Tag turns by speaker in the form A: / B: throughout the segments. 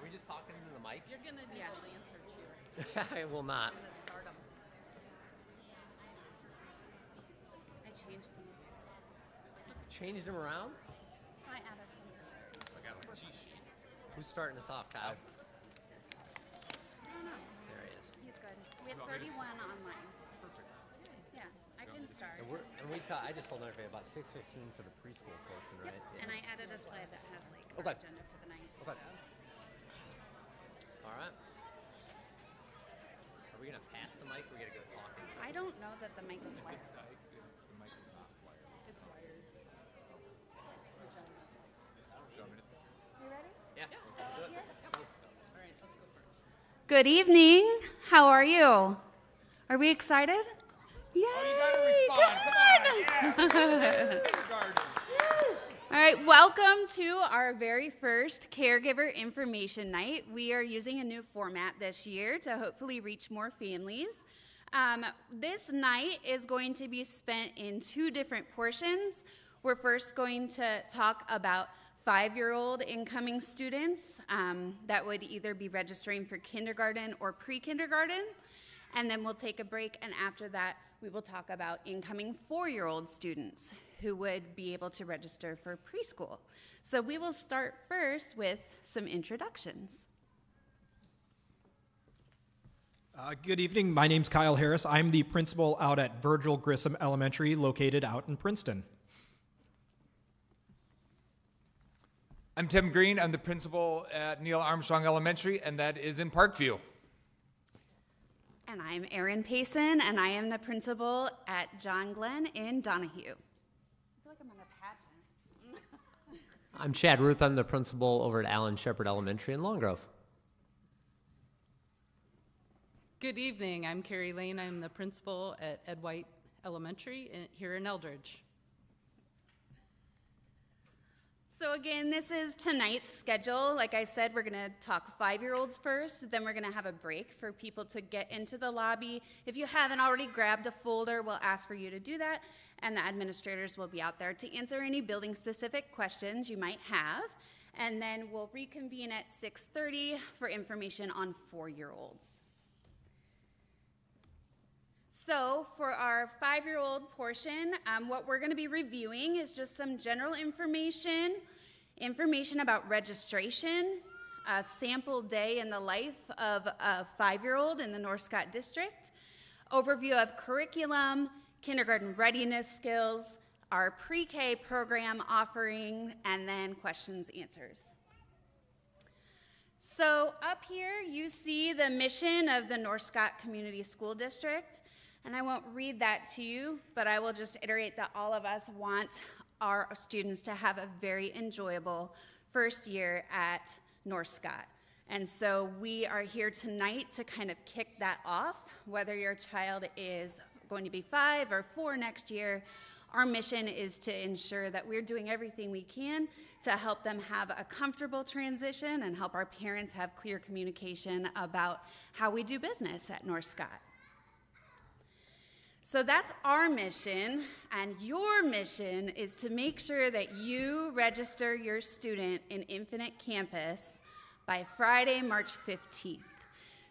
A: Are we just talking into the mic?
B: You're going to need to answer too.
A: I will not.
B: I'm going to start them. I changed these.
A: Changed them around?
B: I added some.
C: I got like a cheat sheet.
A: Who's starting us off, Kyle?
B: I don't know.
A: There he is.
B: He's good. We have
C: You want me to
B: 31 online.
C: Perfect.
B: Yeah, I can start.
A: I just told everybody about 6:15 for the preschool portion,
B: Yep.
A: right?
B: And I added a slide that has like
A: Okay.
B: our agenda for the night.
A: Okay.
B: So.
A: All right. Are we gonna pass the mic? Or we gotta go talking.
B: I don't know that the mic is wired.
C: The mic is not wired.
B: It's wired. Which I know.
C: Do you want me to?
B: You ready?
A: Yeah.
B: All right, let's go for it.
D: Good evening. How are you? Are we excited? Yay!
C: Oh, you gotta respond. Come on. Yeah. Kindergarten.
D: All right, welcome to our very first Caregiver Information Night. We are using a new format this year to hopefully reach more families. This night is going to be spent in two different portions. We're first going to talk about 5-year-old incoming students that would either be registering for kindergarten or pre-kindergarten. And then we'll take a break, and after that, we will talk about incoming 4-year-old students who would be able to register for preschool. So we will start first with some introductions.
E: Good evening. My name's Kyle Harris. I'm the principal out at Virgil Grissom Elementary, located out in Princeton.
C: I'm Tim Green. I'm the principal at Neil Armstrong Elementary, and that is in Parkview.
D: And I'm Erin Payson, and I am the principal at John Glenn in Donahue. I feel like I'm on a pageant.
A: I'm Chad Ruth. I'm the principal over at Allen Shepherd Elementary in Long Grove.
B: Good evening. I'm Carrie Lane. I'm the principal at Ed White Elementary here in Eldridge.
D: So again, this is tonight's schedule. Like I said, we're gonna talk 5-year-olds first, then we're gonna have a break for people to get into the lobby. If you haven't already grabbed a folder, we'll ask for you to do that, and the administrators will be out there to answer any building-specific questions you might have. And then we'll reconvene at 6:30 for information on 4-year-olds. So for our 5-year-old portion, what we're going to be reviewing is just some general information about registration, a sample day in the life of a 5-year-old in the North Scott district, overview of curriculum, kindergarten readiness skills, our pre-K program offering, and then questions, answers. So up here you see the mission of the North Scott Community School District. And I won't read that to you, but I will just iterate that all of us want our students to have a very enjoyable first year at North Scott. And so we are here tonight to kind of kick that off. Whether your child is going to be 5 or 4 next year, our mission is to ensure that we're doing everything we can to help them have a comfortable transition and help our parents have clear communication about how we do business at North Scott. So that's our mission, and your mission is to make sure that you register your student in Infinite Campus by Friday, March 15th.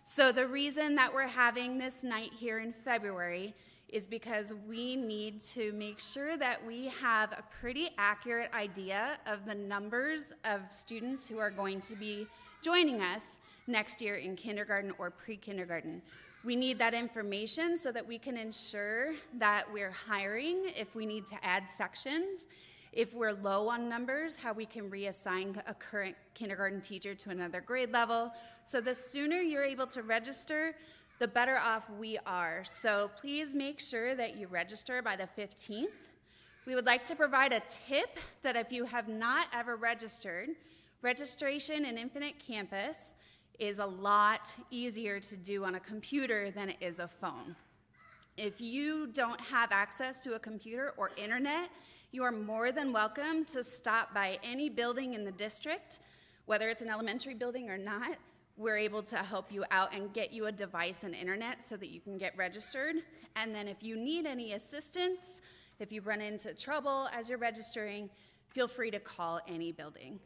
D: So the reason that we're having this night here in February is because we need to make sure that we have a pretty accurate idea of the numbers of students who are going to be joining us next year in kindergarten or pre-kindergarten. We need that information so that we can ensure that we're hiring if we need to add sections, if we're low on numbers, how we can reassign a current kindergarten teacher to another grade level. So the sooner you're able to register, the better off we are. So please make sure that you register by the 15th. We would like to provide a tip that if you have not ever registered, registration in Infinite Campus is a lot easier to do on a computer than it is a phone. If you don't have access to a computer or internet, you are more than welcome to stop by any building in the district, whether it's an elementary building or not. We're able to help you out and get you a device and internet so that you can get registered. And then if you need any assistance, if you run into trouble as you're registering, feel free to call any building.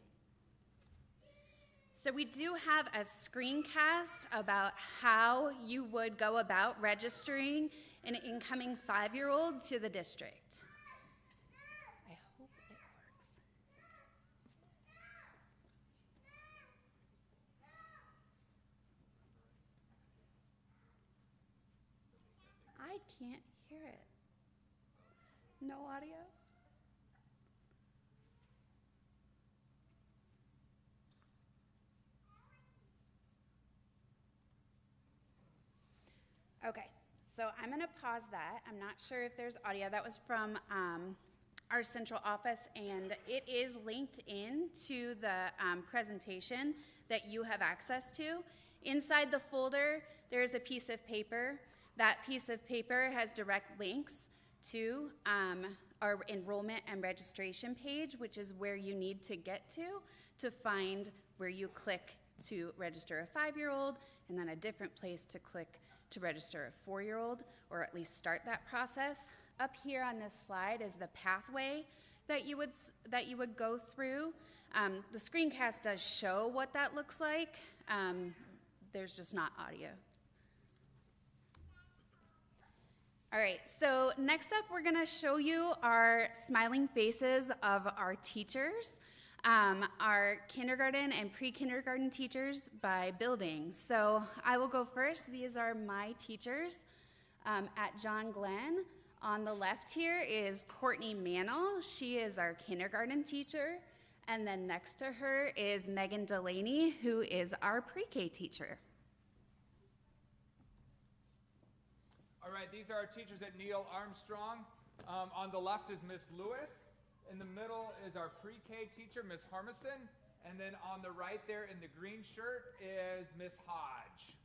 D: So we do have a screencast about how you would go about registering an incoming 5-year-old to the district. I hope it works. I can't hear it. No audio? Okay, so I'm going to pause that. I'm not sure if there's audio. That was from our central office, and it is linked in to the presentation that you have access to. Inside the folder, there is a piece of paper. That piece of paper has direct links to our enrollment and registration page, which is where you need to get to find where you click to register a 5-year-old, and then a different place to click to register a 4-year-old, or at least start that process. Up here on this slide is the pathway that you would go through. The screencast does show what that looks like. There's just not audio. All right, so next up we're gonna show you our smiling faces of our teachers, our kindergarten and pre-kindergarten teachers by building. So I will go first. These are my teachers at John Glenn. On the left here is Courtney Mannell. She is our kindergarten teacher. And then next to her is Megan Delaney, who is our pre-K teacher.
C: All right, these are our teachers at Neil Armstrong. On the left is Miss Lewis. In the middle is our pre-K teacher, Miss Harmison. And then on the right there in the green shirt is Miss Hodge.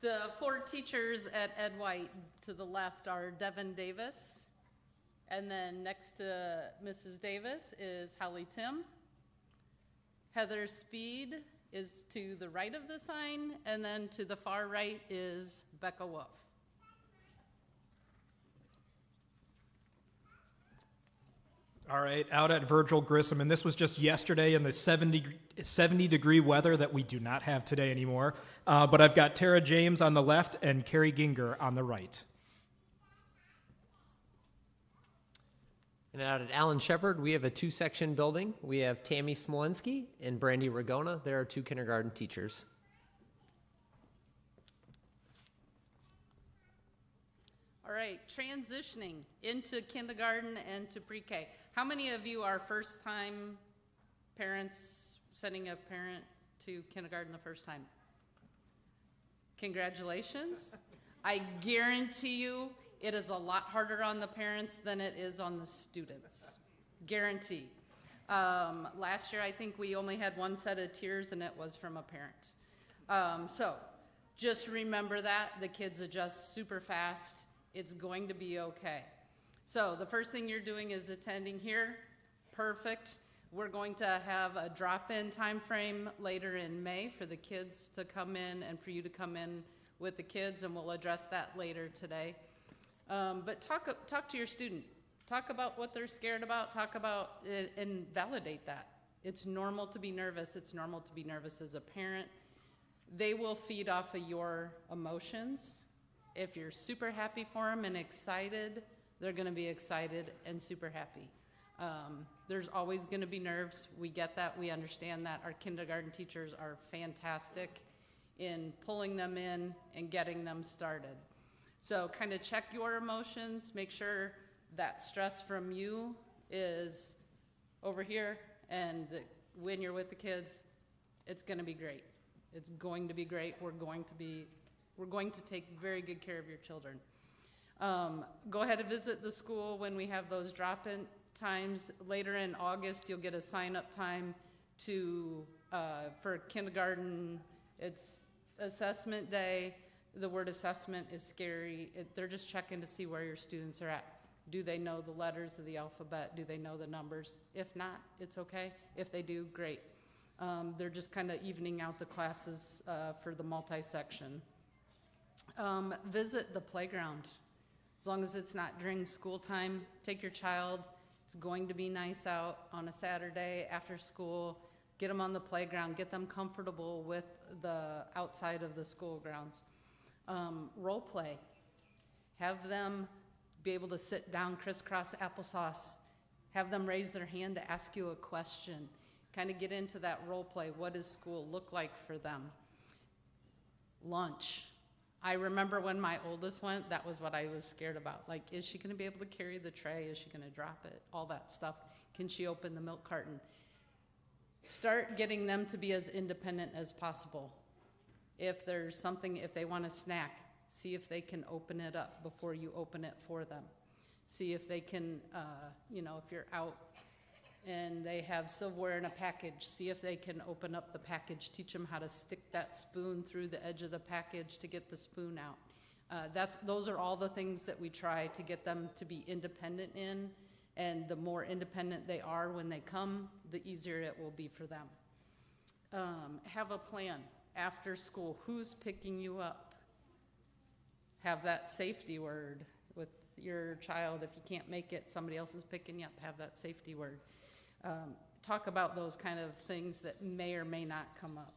B: The 4 teachers at Ed White to the left are Devin Davis, and then next to Mrs. Davis is Holly Tim. Heather Speed is to the right of the sign, and then to the far right is Becca Wolf.
E: All right, out at Virgil Grissom, and this was just yesterday in the 70-degree weather that we do not have today anymore. But I've got Tara James on the left and Carrie Ginger on the right.
A: And out at Allen Shepherd, we have a 2-section building. We have Tammy Smolensky and Brandy Ragona. There are 2 kindergarten teachers.
B: All right, transitioning into kindergarten and to pre-K. How many of you are first-time parents, sending a parent to kindergarten the first time? Congratulations. I guarantee you it is a lot harder on the parents than it is on the students. Guarantee. Last year, I think we only had 1 set of tears, and it was from a parent. So just remember that. The kids adjust super fast. It's going to be okay. So the first thing you're doing is attending here. Perfect. We're going to have a drop-in time frame later in May for the kids to come in and for you to come in with the kids, and we'll address that later today. But talk to your student. Talk about what they're scared about. Talk about it and validate that. It's normal to be nervous. It's normal to be nervous as a parent. They will feed off of your emotions. If you're super happy for them and excited, they're going to be excited and super happy. There's always going to be nerves. We get that. We understand that. Our kindergarten teachers are fantastic in pulling them in and getting them started. So kind of check your emotions. Make sure that stress from you is over here, and when you're with the kids, it's going to be great. It's going to be great. We're going to take very good care of your children. Go ahead and visit the school when we have those drop-in times. Later in August, you'll get a sign-up time for kindergarten. It's assessment day. The word assessment is scary. They're just checking to see where your students are at. Do they know the letters of the alphabet? Do they know the numbers? If not, it's okay. If they do, great. They're just kind of evening out the classes for the multi-section. Visit the playground. As long as it's not during school time, take your child. It's going to be nice out on a Saturday after school. Get them on the playground, get them comfortable with the outside of the school grounds. Role play. Have them be able to sit down, crisscross applesauce. Have them raise their hand to ask you a question. Kind of get into that role play. What does school look like for them? Lunch. I remember when my oldest went, that was what I was scared about. Like, is she gonna be able to carry the tray? Is she gonna drop it? All that stuff. Can she open the milk carton? Start getting them to be as independent as possible. If there's something, if they want a snack, see if they can open it up before you open it for them. See if they can, if you're out and they have silverware in a package, see if they can open up the package. Teach them how to stick that spoon through the edge of the package to get the spoon out. Those are all the things that we try to get them to be independent in, and the more independent they are when they come, the easier it will be for them. Have a plan after school. Who's picking you up? Have that safety word with your child. If you can't make it, somebody else is picking you up. Have that safety word. Talk about those kind of things that may or may not come up.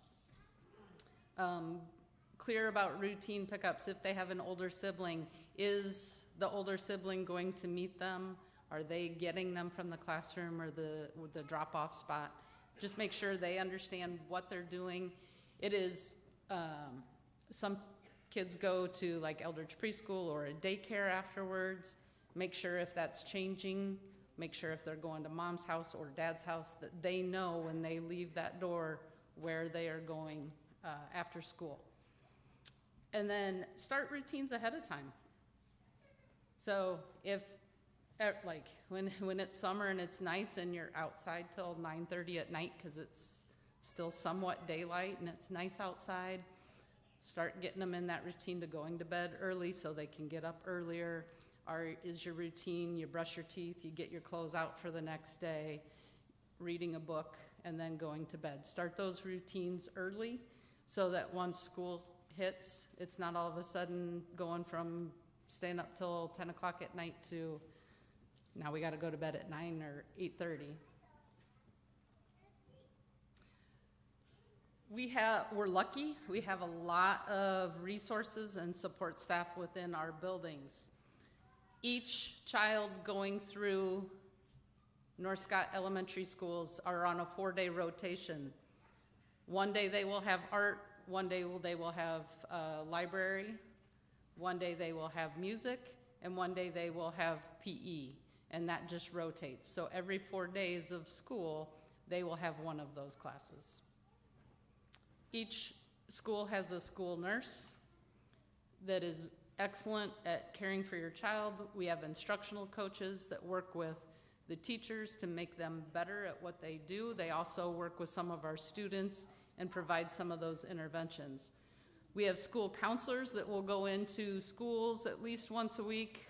B: Clear about routine pickups. If they have an older sibling, is the older sibling going to meet them? Are they getting them from the classroom or the drop-off spot? Just make sure they understand what they're doing. It is, some kids go to like Eldridge Preschool or a daycare afterwards. Make sure if that's changing, make sure if they're going to mom's house or dad's house that they know when they leave that door where they are going after school. And then start routines ahead of time. So if, like when it's summer and it's nice and you're outside till 9:30 at night because it's still somewhat daylight and it's nice outside, start getting them in that routine to going to bed early so they can get up earlier. Is your routine, you brush your teeth, you get your clothes out for the next day, reading a book, and then going to bed. Start those routines early so that once school hits, it's not all of a sudden going from staying up till 10 o'clock at night to now we got to go to bed at 9 or 8:30. We're lucky. We have a lot of resources and support staff within our buildings. Each child going through North Scott Elementary Schools are on a 4-day rotation. One day they will have art, one day they will have library, one day they will have music, and one day they will have PE, and that just rotates. So every 4 days of school, they will have one of those classes. Each school has a school nurse that is excellent at caring for your child. We have instructional coaches that work with the teachers to make them better at what they do. They also work with some of our students and provide some of those interventions. We have school counselors that will go into schools at least once a week,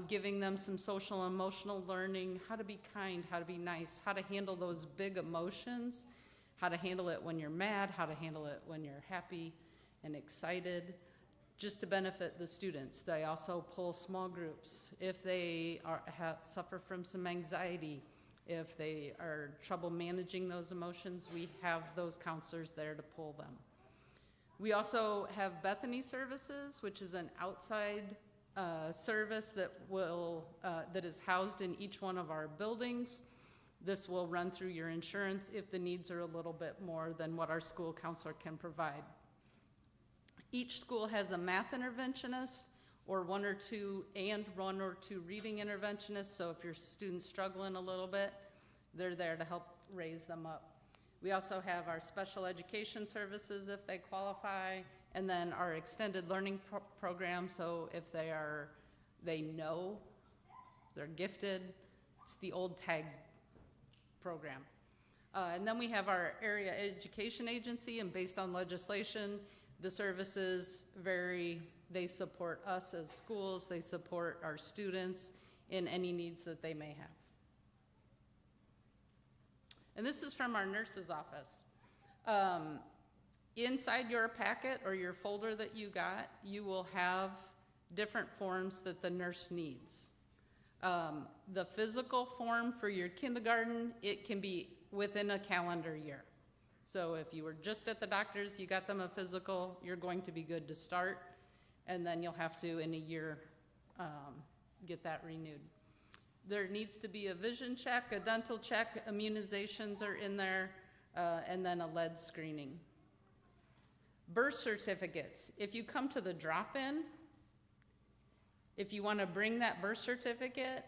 B: giving them some social and emotional learning, how to be kind, how to be nice, how to handle those big emotions, how to handle it when you're mad, how to handle it when you're happy and excited, just to benefit the students. They also pull small groups. If they suffer from some anxiety, if they are trouble managing those emotions, we have those counselors there to pull them. We also have Bethany Services, which is an outside service that is housed in each one of our buildings. This will run through your insurance if the needs are a little bit more than what our school counselor can provide. Each school has a math interventionist or one or two reading interventionists, so if your student's struggling a little bit, they're there to help raise them up. We also have our special education services if they qualify, and then our extended learning program, so if they know they're gifted, it's the old TAG program. And then we have our area education agency, and based on legislation, the services vary. They support us as schools, they support our students in any needs that they may have. And this is from our nurse's office. Inside your packet or your folder that you got, you will have different forms that the nurse needs. The physical form for your kindergarten, it can be within a calendar year. So if you were just at the doctor's, you got them a physical, you're going to be good to start, and then you'll have to, in a year, get that renewed. There needs to be a vision check, a dental check, immunizations are in there, and then a lead screening. Birth certificates. If you come to the drop-in, if you want to bring that birth certificate,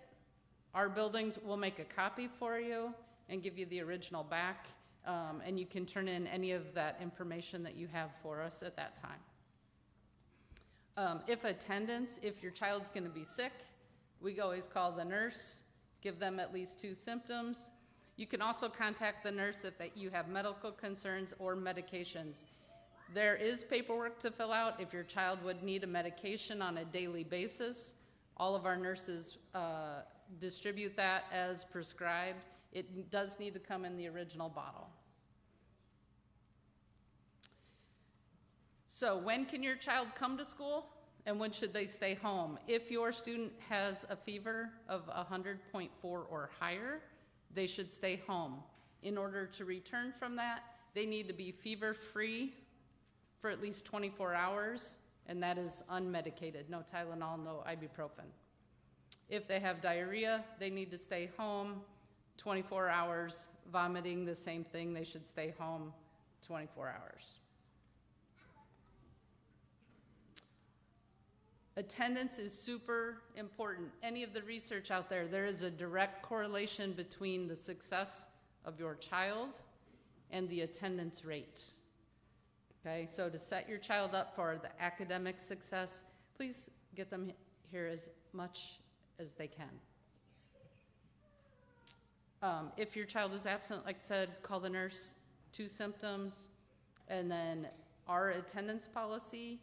B: our buildings will make a copy for you and give you the original back, and you can turn in any of that information that you have for us at that time. If attendance, if your child's going to be sick, we always call the nurse, give them at least 2 symptoms. You can also contact the nurse if you have medical concerns or medications. There is paperwork to fill out if your child would need a medication on a daily basis. All of our nurses distribute that as prescribed. It does need to come in the original bottle. So when can your child come to school and when should they stay home? If your student has a fever of 100.4 or higher, they should stay home. In order to return from that, they need to be fever-free for at least 24 hours, and that is unmedicated, no Tylenol, no ibuprofen. If they have diarrhea, they need to stay home 24 hours. Vomiting, the same thing, they should stay home 24 hours. Attendance is super important. Any of the research out there, there is a direct correlation between the success of your child and the attendance rate. Okay, so to set your child up for the academic success, please get them here as much as they can. If your child is absent, like I said, call the nurse, 2 symptoms, and then our attendance policy,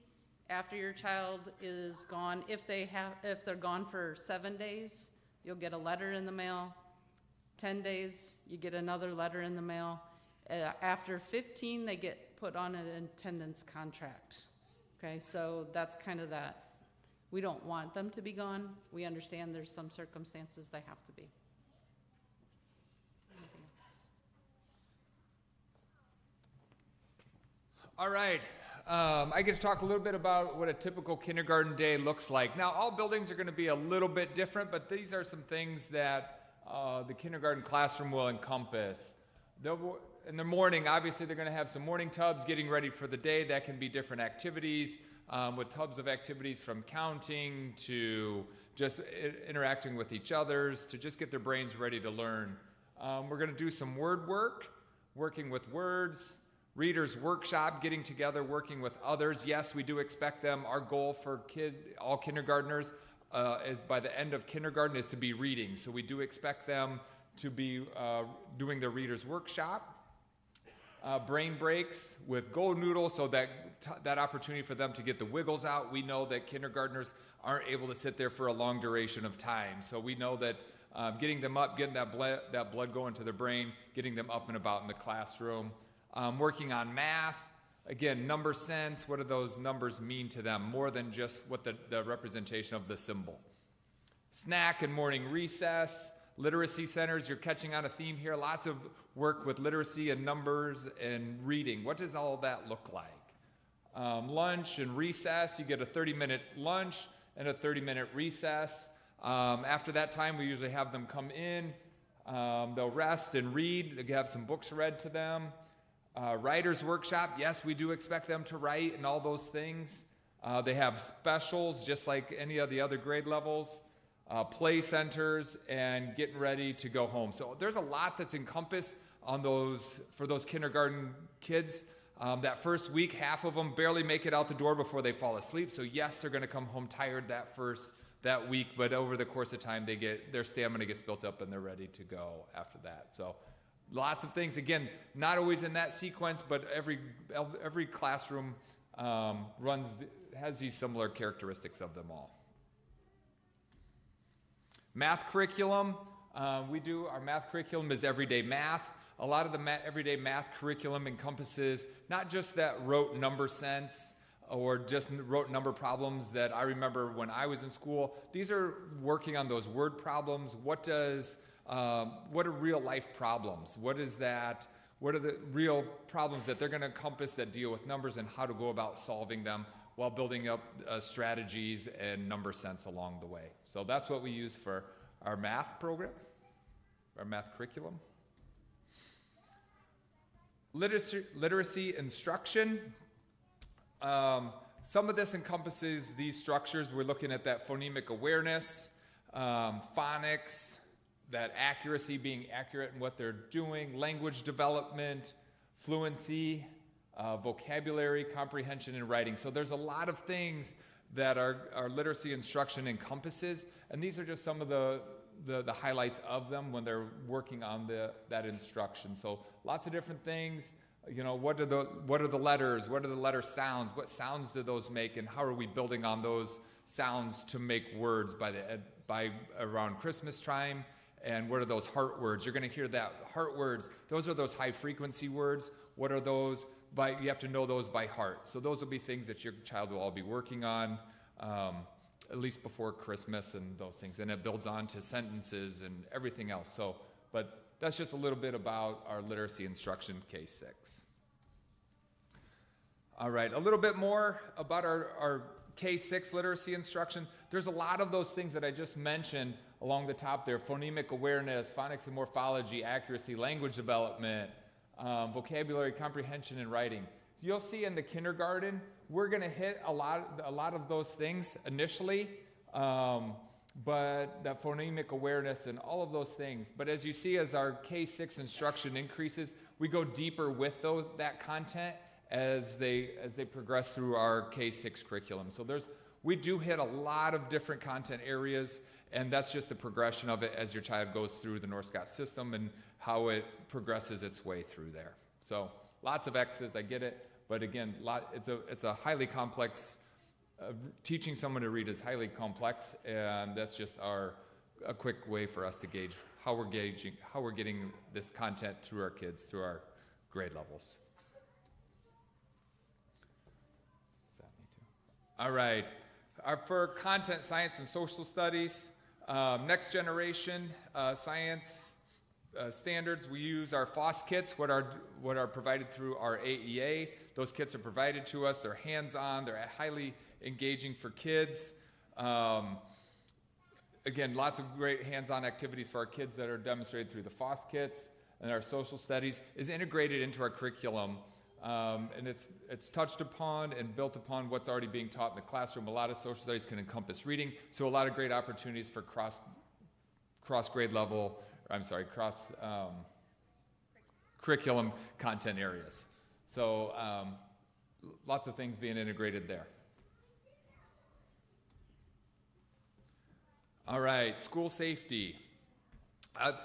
B: after your child is gone, if they're gone for 7 days, you'll get a letter in the mail. 10 days, you get another letter in the mail. After 15, they get put on an attendance contract. Okay, so that's kind of that. We don't want them to be gone. We understand there's some circumstances they have to be.
C: All right. I get to talk a little bit about what a typical kindergarten day looks like. Now, all buildings are going to be a little bit different, but these are some things that the kindergarten classroom will encompass. In the morning, obviously, they're going to have some morning tubs getting ready for the day. That can be different activities, with tubs of activities from counting to just interacting with each others to just get their brains ready to learn. We're going to do some word work, working with words. Readers workshop, getting together, working with others. Yes, we do expect them. Our goal for all kindergartners is by the end of kindergarten is to be reading. So we do expect them to be doing their readers workshop. Brain breaks with Gold Noodle, so that opportunity for them to get the wiggles out. We know that kindergartners aren't able to sit there for a long duration of time. So we know that getting them up, getting that blood going to their brain, getting them up and about in the classroom. Working on math, again, number sense, what do those numbers mean to them, more than just what the representation of the symbol. Snack and morning recess, literacy centers, you're catching on a theme here, lots of work with literacy and numbers and reading. What does all that look like? Lunch and recess, you get a 30-minute lunch and a 30-minute recess. After that time, we usually have them come in, they'll rest and read, they have some books read to them. Writer's workshop, yes, we do expect them to write and all those things. They have specials just like any of the other grade levels, play centers, and getting ready to go home. So there's a lot that's encompassed on for those kindergarten kids. That first week, half of them barely make it out the door before they fall asleep. So yes, they're going to come home tired that week, but over the course of time, their stamina gets built up and they're ready to go after that. So lots of things, again, not always in that sequence, but every classroom has these similar characteristics of them all. Math curriculum, our math curriculum is everyday math. A lot of the everyday math curriculum encompasses not just that rote number sense or just wrote number problems that I remember when I was in school. These are working on those word problems. What are real life problems? What is that? What are the real problems that they're going to encompass that deal with numbers, and how to go about solving them while building up strategies and number sense along the way. So that's what we use for our math program, our math curriculum. Literacy instruction. Some of this encompasses these structures. We're looking at that phonemic awareness, phonics, that accuracy, being accurate in what they're doing, language development, fluency, vocabulary, comprehension, and writing. So there's a lot of things that our literacy instruction encompasses, and these are just some of the highlights of them when they're working on that instruction. So lots of different things. You know, what are the letters? What are the letter sounds? What sounds do those make, and how are we building on those sounds to make words by around Christmas time? And what are those heart words? You're going to hear that heart words. Those are those high frequency words. What are those? You have to know those by heart. So those will be things that your child will all be working on, at least before Christmas and those things. And it builds on to sentences and everything else. But that's just a little bit about our literacy instruction, K6. All right, a little bit more about our K6 literacy instruction. There's a lot of those things that I just mentioned along the top there: phonemic awareness, phonics and morphology, accuracy, language development, vocabulary, comprehension, and writing. You'll see in the kindergarten, we're going to hit a lot of those things initially, but that phonemic awareness and all of those things. But as you see, as our K6 instruction increases, we go deeper with that content as they progress through our K6 curriculum. So we do hit a lot of different content areas, and that's just the progression of it as your child goes through the North Scott system and how it progresses its way through there. So lots of X's, I get it, but again, it's a highly complex. Teaching someone to read is highly complex, and that's just a quick way for us to gauge how we're getting this content through our kids, through our grade levels. All right, for content, science, and social studies, next generation science standards, we use our FOSS kits, what are provided through our AEA. Those kits are provided to us. They're hands-on. They're highly engaging for kids. Again, lots of great hands-on activities for our kids that are demonstrated through the FOSS kits, and our social studies is integrated into our curriculum. And it's touched upon and built upon what's already being taught in the classroom. A lot of social studies can encompass reading, so a lot of great opportunities for cross curriculum content areas. So lots of things being integrated there. All right, school safety.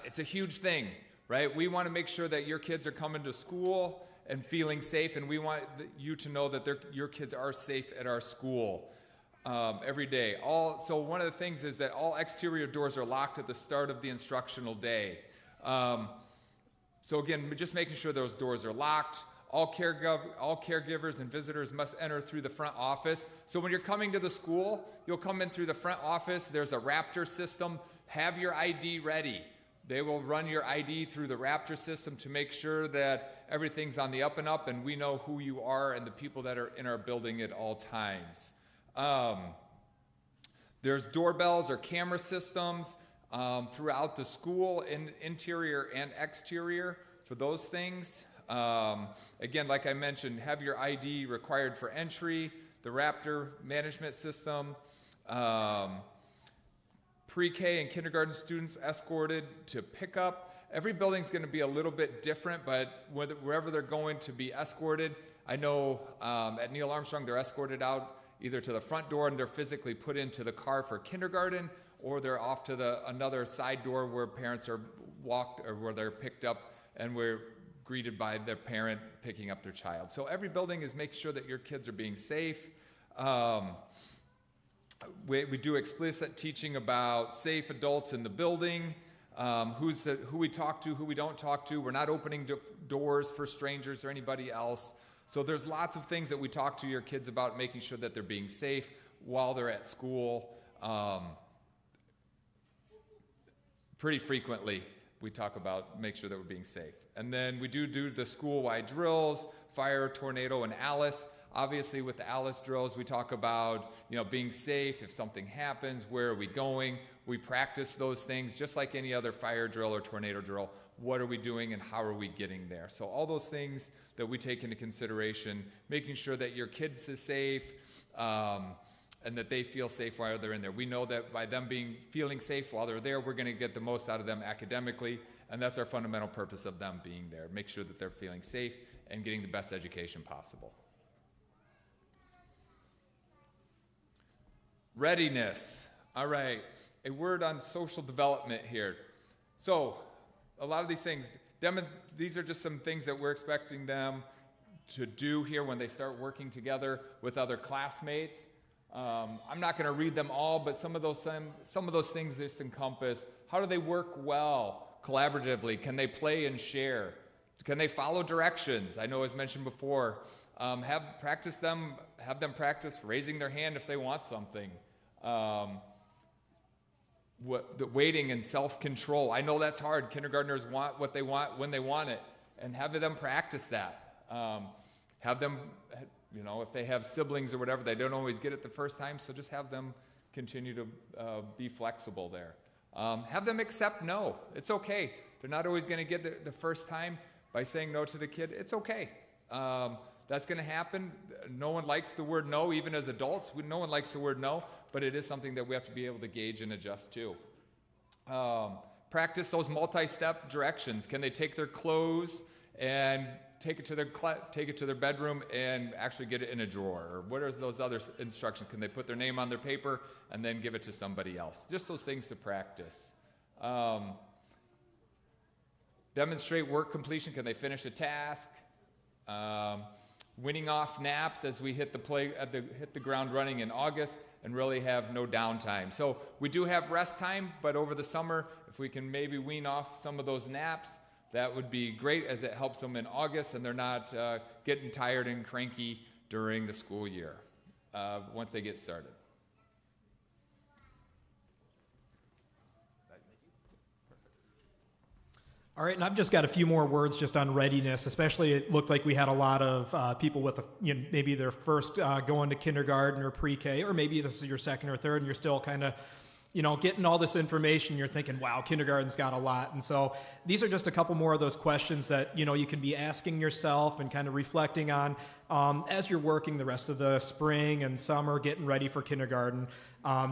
C: It's a huge thing, right? We want to make sure that your kids are coming to school and feeling safe, and we want you to know that your kids are safe at our school every day. So one of the things is that all exterior doors are locked at the start of the instructional day. So again, just making sure those doors are locked. All caregivers and visitors must enter through the front office. So when you're coming to the school, you'll come in through the front office. There's a Raptor system. Have your ID ready. They will run your ID through the Raptor system to make sure that everything's on the up and up, and we know who you are and the people that are in our building at all times. There's doorbells or camera systems throughout the school, interior and exterior, for those things. Again, like I mentioned, have your ID required for entry, the Raptor management system, pre-K and kindergarten students escorted to pickup. Every building's going to be a little bit different, but wherever they're going to be escorted, I know at Neil Armstrong they're escorted out either to the front door and they're physically put into the car for kindergarten, or they're off to another side door where parents are walked, or where they're picked up and we're greeted by their parent picking up their child. So every building is making sure that your kids are being safe. We do explicit teaching about safe adults in the building, who we talk to, who we don't talk to. We're not opening doors for strangers or anybody else. So there's lots of things that we talk to your kids about, making sure that they're being safe while they're at school. Pretty frequently, we talk about make sure that we're being safe. And then we do the school-wide drills, fire, tornado, and Alice. Obviously, with the Alice drills, we talk about, being safe. If something happens, where are we going? We practice those things just like any other fire drill or tornado drill. What are we doing and how are we getting there? So all those things that we take into consideration, making sure that your kids is safe, and that they feel safe while they're in there. We know that by them feeling safe while they're there, we're going to get the most out of them academically, and that's our fundamental purpose of them being there. Make sure that they're feeling safe and getting the best education possible. Readiness. All right, a word on social development here. So a lot of these things, these are just some things that we're expecting them to do here when they start working together with other classmates. I'm not going to read them all, but some of those things just encompass how do they work well collaboratively? Can they play and share? Can they follow directions? I know as mentioned before, have them practice raising their hand if they want something. The waiting and self-control. I know that's hard. Kindergartners want what they want when they want it, and have them practice that. Have them, if they have siblings or whatever, they don't always get it the first time, so just have them continue to be flexible there. Have them accept no. It's okay. They're not always going to get it the first time by saying no to the kid. It's okay. That's going to happen. No one likes the word no, even as adults. No one likes the word no, but it is something that we have to be able to gauge and adjust to. Practice those multi-step directions. Can they take their clothes and take it to their bedroom and actually get it in a drawer? Or what are those other instructions? Can they put their name on their paper and then give it to somebody else? Just those things to practice. Demonstrate work completion. Can they finish a task? Winning off naps as we hit the ground running in August and really have no downtime. So we do have rest time, but over the summer, if we can maybe wean off some of those naps, that would be great as it helps them in August and they're not getting tired and cranky during the school year once they get started.
E: All right, and I've just got a few more words just on readiness. Especially, it looked like we had a lot of people with maybe their first going to kindergarten or pre-K, or maybe this is your second or third, and you're still kind of getting all this information. You're thinking, wow, kindergarten's got a lot. And so these are just a couple more of those questions that you can be asking yourself and kind of reflecting on as you're working the rest of the spring and summer, getting ready for kindergarten.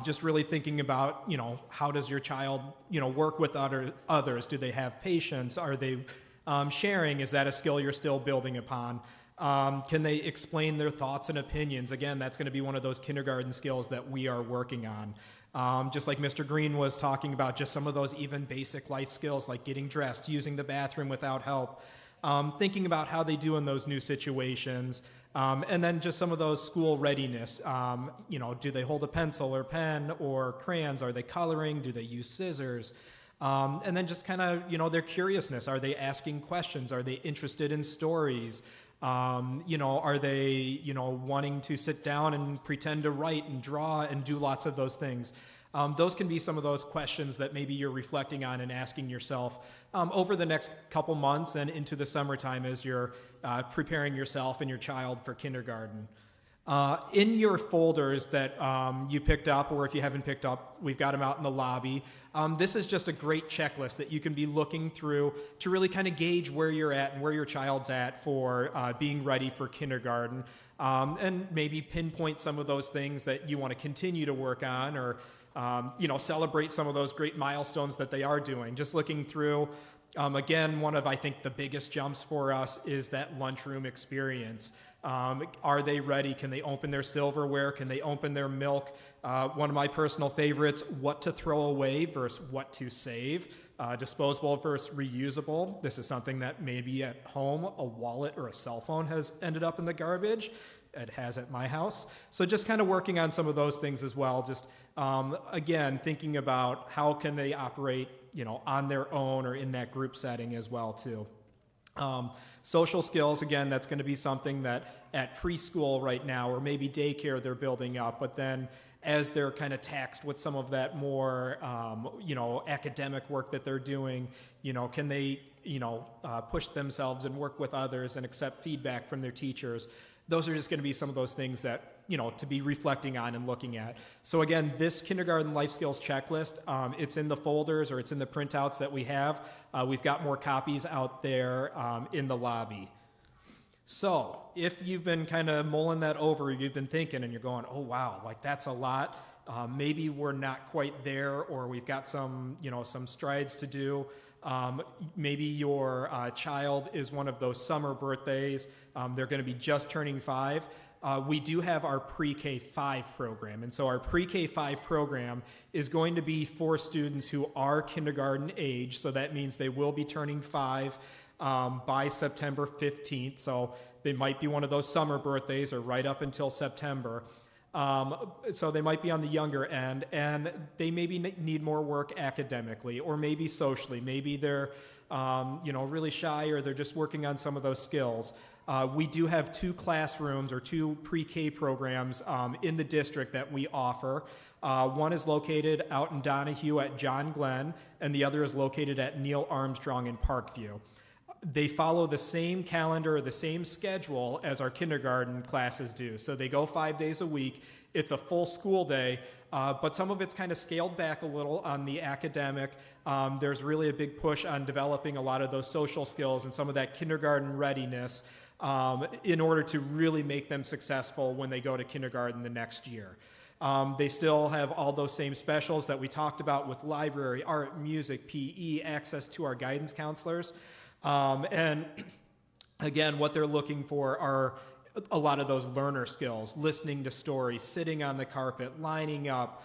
E: Just really thinking about, how does your child, work with others? Do they have patience? Are they sharing? Is that a skill you're still building upon? Can they explain their thoughts and opinions? Again, that's going to be one of those kindergarten skills that we are working on. Just like Mr. Green was talking about, just some of those even basic life skills like getting dressed, using the bathroom without help, thinking about how they do in those new situations, and then just some of those school readiness. Do they hold a pencil or pen or crayons? Are they coloring? Do they use scissors? And then just kind of, their curiousness. Are they asking questions? Are they interested in stories? Are they, wanting to sit down and pretend to write and draw and do lots of those things? Those can be some of those questions that maybe you're reflecting on and asking yourself over the next couple months and into the summertime as you're preparing yourself and your child for kindergarten. In your folders that you picked up, or if you haven't picked up, we've got them out in the lobby. This is just a great checklist that you can be looking through to really kind of gauge where you're at and where your child's at for being ready for kindergarten, and maybe pinpoint some of those things that you want to continue to work on, or celebrate some of those great milestones that they are doing. Just looking through. Again, one of, I think, the biggest jumps for us is that lunchroom experience. Are they ready? Can they open their silverware? Can they open their milk? One of my personal favorites, what to throw away versus what to save. Disposable versus reusable. This is something that maybe at home, a wallet or a cell phone has ended up in the garbage. It has at my house. So just kind of working on some of those things as well. Just, again, thinking about how can they operate, on their own or in that group setting as well, too. Social skills, again, that's going to be something that at preschool right now, or maybe daycare, they're building up, but then as they're kind of taxed with some of that more, academic work that they're doing, can they, push themselves and work with others and accept feedback from their teachers? Those are just going to be some of those things that, to be reflecting on and looking at. So again, this kindergarten life skills checklist, it's in the folders or it's in the printouts that we have. We've got more copies out there in the lobby. So if you've been kind of mulling that over, you've been thinking and you're going, oh, wow, like that's a lot. Maybe we're not quite there, or we've got some, some strides to do. Maybe your child is one of those summer birthdays. They're going to be just turning 5. We do have our pre-K 5 program. And so our pre-K 5 program is going to be for students who are kindergarten age. So that means they will be turning 5 by September 15th. So they might be one of those summer birthdays or right up until September. So they might be on the younger end, and they maybe need more work academically or maybe socially. Maybe they're, really shy, or they're just working on some of those skills. We do have 2 classrooms or 2 pre-K programs in the district that we offer. One is located out in Donahue at John Glenn, and the other is located at Neil Armstrong in Parkview. They follow the same calendar, the same schedule as our kindergarten classes do. So they go 5 days a week. It's a full school day, but some of it's kind of scaled back a little on the academic. There's really a big push on developing a lot of those social skills and some of that kindergarten readiness in order to really make them successful when they go to kindergarten the next year. They still have all those same specials that we talked about with library, art, music, PE, access to our guidance counselors. And again, what they're looking for are a lot of those learner skills: listening to stories, sitting on the carpet, lining up,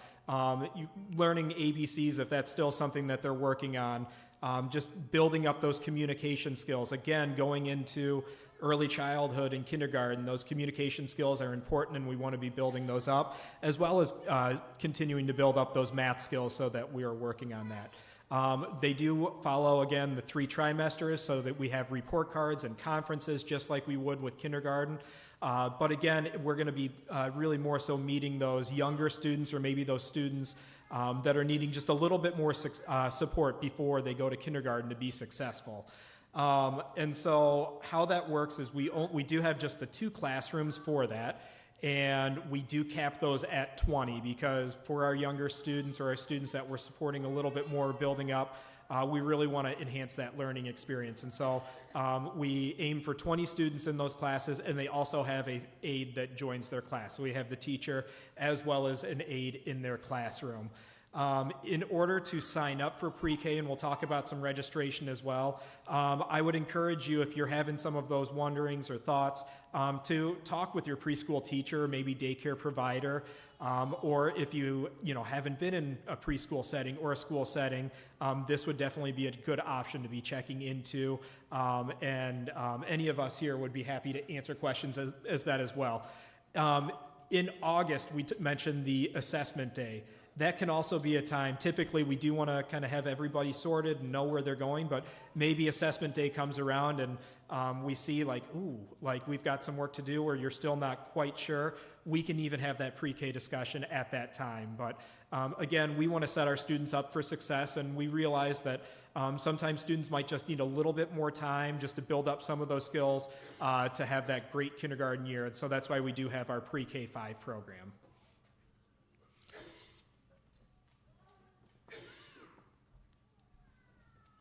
E: learning ABCs if that's still something that they're working on, just building up those communication skills. Again, going into early childhood and kindergarten, those communication skills are important, and we want to be building those up, as well as continuing to build up those math skills so that we are working on that. They do follow, again, the 3 trimesters, so that we have report cards and conferences just like we would with kindergarten. But again, we're going to be really more so meeting those younger students, or maybe those students that are needing just a little bit more support before they go to kindergarten to be successful. And so how that works is we do have just the 2 classrooms for that. And we do cap those at 20, because for our younger students, or our students that we're supporting a little bit more building up, we really want to enhance that learning experience. And so we aim for 20 students in those classes, and they also have an aide that joins their class. So we have the teacher as well as an aide in their classroom. In order to sign up for pre-K, and we'll talk about some registration as well, I would encourage you, if you're having some of those wonderings or thoughts, to talk with your preschool teacher, maybe daycare provider, or if you haven't been in a preschool setting or a school setting, this would definitely be a good option to be checking into, and any of us here would be happy to answer questions as that as well. In August, we mentioned the assessment day. That can also be a time, typically we do want to kind of have everybody sorted and know where they're going, but maybe assessment day comes around and we see like we've got some work to do, or you're still not quite sure. We can even have that pre-K discussion at that time. But again, we want to set our students up for success, and we realize that sometimes students might just need a little bit more time just to build up some of those skills to have that great kindergarten year. And so that's why we do have our pre-K 5 program.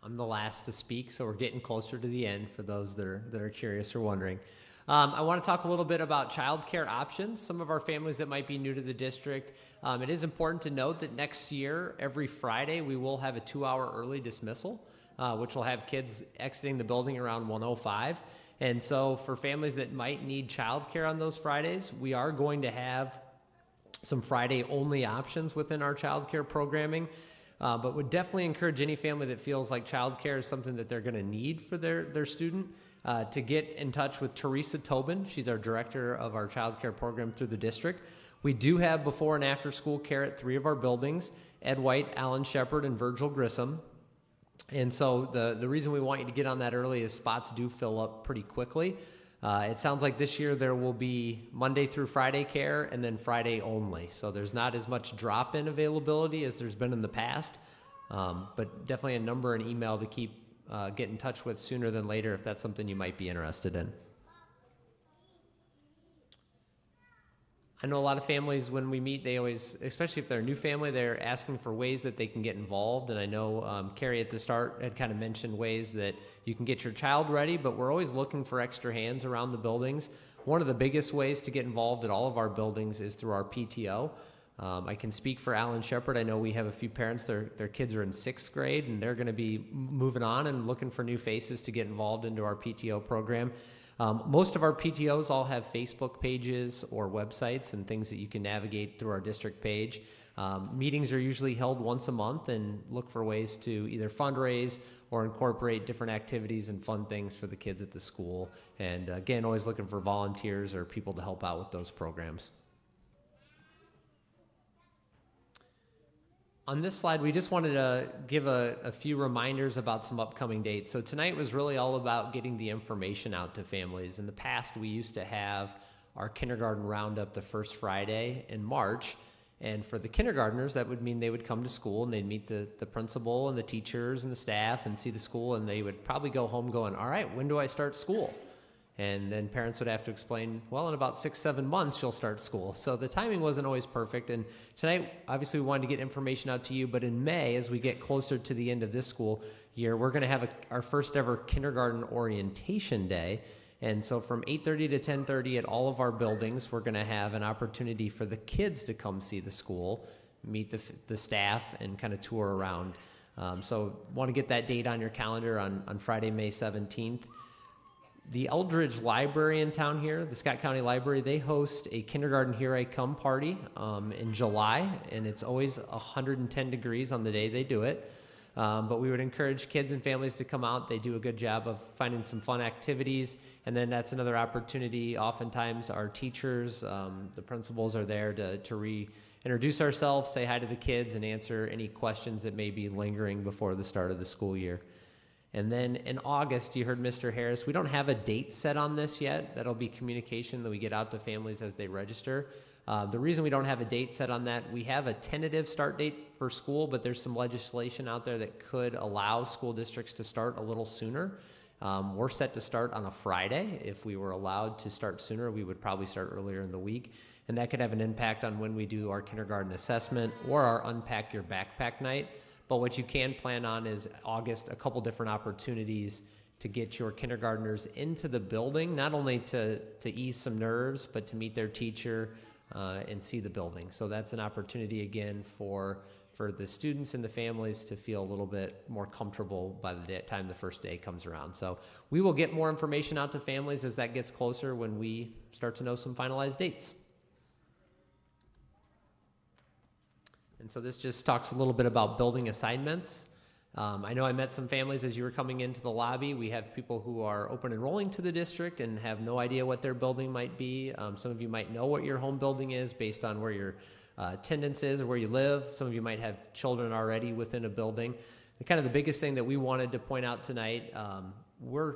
A: I'm the last to speak, so we're getting closer to the end for those that are curious or wondering. I want to talk a little bit about childcare options. Some of our families that might be new to the district, it is important to note that next year, every Friday, we will have a 2-hour early dismissal, which will have kids exiting the building around 1:05. And so for families that might need childcare on those Fridays, we are going to have some Friday-only options within our childcare programming. But would definitely encourage any family that feels like childcare is something that they're going to need for their student to get in touch with Teresa Tobin. She's our director of our childcare program through the district. We do have before and after school care at 3 of our buildings: Ed White, Alan Shepard, and Virgil Grissom. And so the reason we want you to get on that early is spots do fill up pretty quickly. It sounds like this year there will be Monday through Friday care and then Friday only. So there's not as much drop-in availability as there's been in the past, but definitely a number and email to keep get in touch with sooner than later if that's something you might be interested in. I know a lot of families, when we meet, they always, especially if they're a new family, they're asking for ways that they can get involved. And I know Carrie at the start had kind of mentioned ways that you can get your child ready, but we're always looking for extra hands around the buildings. One of the biggest ways to get involved at all of our buildings is through our PTO. I can speak for Alan Shepard. I know we have a few parents, their kids are in 6th grade, and they're going to be moving on and looking for new faces to get involved into our PTO program. Most of our PTOs all have Facebook pages or websites and things that you can navigate through our district page. Meetings are usually held once a month, and look for ways to either fundraise or incorporate different activities and fun things for the kids at the school. And again, always looking for volunteers or people to help out with those programs. On this slide, we just wanted to give a few reminders about some upcoming dates. So tonight was really all about getting the information out to families. In the past, we used to have our kindergarten roundup the first Friday in March. And for the kindergartners, that would mean they would come to school and they'd meet the principal and the teachers and the staff and see the school, and they would probably go home going, all right, when do I start school? And then parents would have to explain, well, in about 6-7 months, you'll start school. So the timing wasn't always perfect. And tonight, obviously, we wanted to get information out to you. But in May, as we get closer to the end of this school year, we're going to have our first ever kindergarten orientation day. And so from 8:30 to 10:30 at all of our buildings, we're going to have an opportunity for the kids to come see the school, meet the staff, and kind of tour around. So want to get that date on your calendar on Friday, May 17th. The Eldridge Library in town here, the Scott County Library, they host a Kindergarten Here I Come party in July, and it's always 110 degrees on the day they do it. But we would encourage kids and families to come out. They do a good job of finding some fun activities, and then that's another opportunity. Oftentimes our teachers, the principals are there to reintroduce ourselves, say hi to the kids, and answer any questions that may be lingering before the start of the school year. And then in August, you heard Mr. Harris, we don't have a date set on this yet. That'll be communication that we get out to families as they register. The reason we don't have a date set on that, we have a tentative start date for school, but there's some legislation out there that could allow school districts to start a little sooner. We're set to start on a Friday. If we were allowed to start sooner, we would probably start earlier in the week. And that could have an impact on when we do our kindergarten assessment or our Unpack Your Backpack night. But what you can plan on is August, a couple different opportunities to get your kindergartners into the building, not only to ease some nerves, but to meet their teacher and see the building. So that's an opportunity, again, for the students and the families to feel a little bit more comfortable by the time the first day comes around. So we will get more information out to families as that gets closer when we start to know some finalized dates. And so this just talks a little bit about building assignments. I know I met some families as you were coming into the lobby. We have people who are open enrolling to the district and have no idea what their building might be. Some of you might know what your home building is based on where your attendance is or where you live. Some of you might have children already within a building. And kind of the biggest thing that we wanted to point out tonight, we're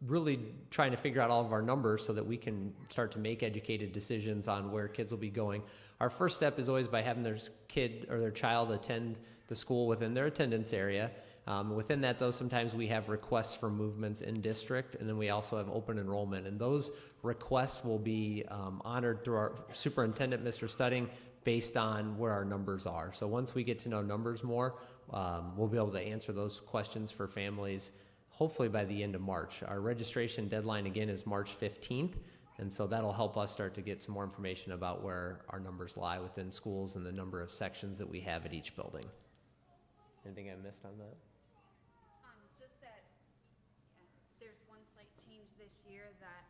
A: really trying to figure out all of our numbers so that we can start to make educated decisions on where kids will be going. Our first step is always by having their kid or their child attend the school within their attendance area. Within that, though, sometimes we have requests for movements in district, and then we also have open enrollment. And those requests will be honored through our superintendent, Mr. Studding, based on where our numbers are. So once we get to know numbers more, we'll be able to answer those questions for families hopefully by the end of March. Our registration deadline, again, is March 15th, and so that'll help us start to get some more information about where our numbers lie within schools and the number of sections that we have at each building. Anything I missed on that?
D: Just that there's one slight change this year that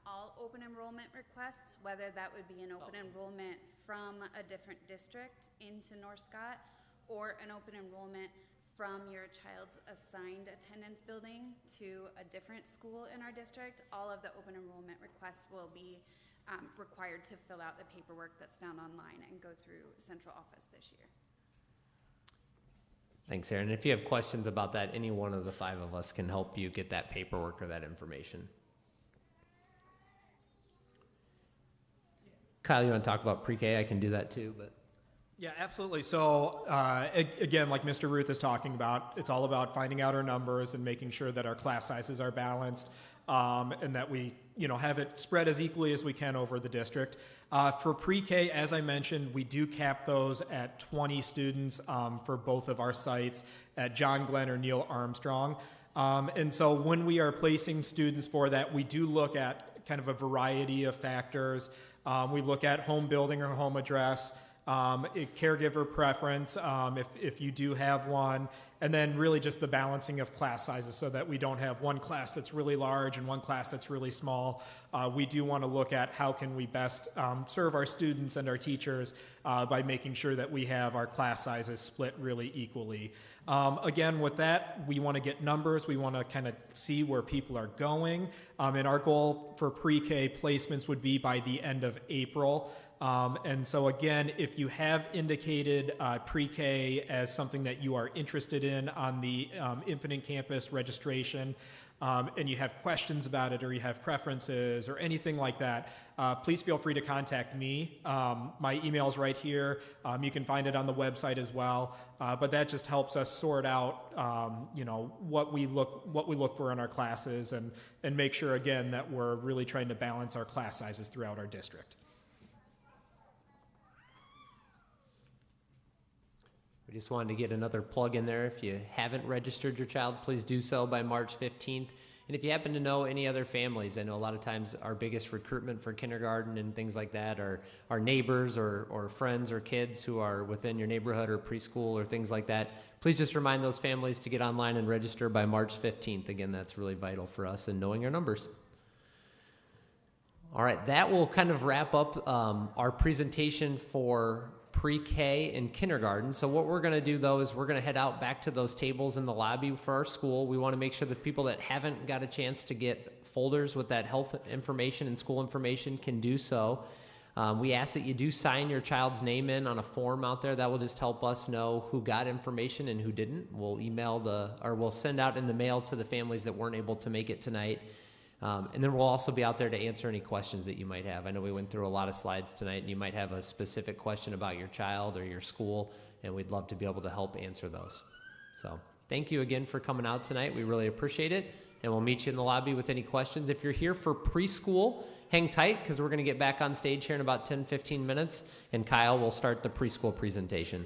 D: all open enrollment requests, whether that would be an open enrollment from a different district into North Scott or an open enrollment from your child's assigned attendance building to a different school in our district, all of the open enrollment requests will be required to fill out the paperwork that's found online and go through central office this year.
A: Thanks, Aaron. If you have questions about that, any one of the 5 of us can help you get that paperwork or that information. Kyle, you want to talk about pre-K? I can do that too, but.
E: Yeah, absolutely. So again, like Mr. Ruth is talking about, it's all about finding out our numbers and making sure that our class sizes are balanced, and that we have it spread as equally as we can over the district. For pre-K, as I mentioned, we do cap those at 20 students for both of our sites at John Glenn or Neil Armstrong. And so when we are placing students for that, we do look at kind of a variety of factors. We look at home building or home address, caregiver preference, if you do have one, and then really just the balancing of class sizes so that we don't have one class that's really large and one class that's really small. We do want to look at how can we best serve our students and our teachers by making sure that we have our class sizes split really equally. Again, with that, we want to get numbers. We want to kind of see where people are going. And our goal for pre-K placements would be by the end of April. And so again, if you have indicated pre-K as something that you are interested in on the Infinite Campus registration, and you have questions about it or you have preferences or anything like that, please feel free to contact me. My email is right here. You can find it on the website as well. But that just helps us sort out, what we look for in our classes and make sure again that we're really trying to balance our class sizes throughout our district.
A: We just wanted to get another plug in there. If you haven't registered your child, please do so by March 15th. And if you happen to know any other families, I know a lot of times our biggest recruitment for kindergarten and things like that are our neighbors or friends or kids who are within your neighborhood or preschool or things like that. Please just remind those families to get online and register by March 15th. Again, that's really vital for us in knowing our numbers. All right, that will kind of wrap up our presentation for pre-K and kindergarten. So what we're going to do though is we're going to head out back to those tables in the lobby for our school. We want to make sure that people that haven't got a chance to get folders with that health information and school information can do so. We ask that you do sign your child's name in on a form out there. That will just help us know who got information and who didn't. We'll we'll send out in the mail to the families that weren't able to make it tonight. And then we'll also be out there to answer any questions that you might have. I know we went through a lot of slides tonight, and you might have a specific question about your child or your school, and we'd love to be able to help answer those. So thank you again for coming out tonight. We really appreciate it, and we'll meet you in the lobby with any questions. If you're here for preschool, hang tight because we're going to get back on stage here in about 10-15 minutes, and Kyle will start the preschool presentation.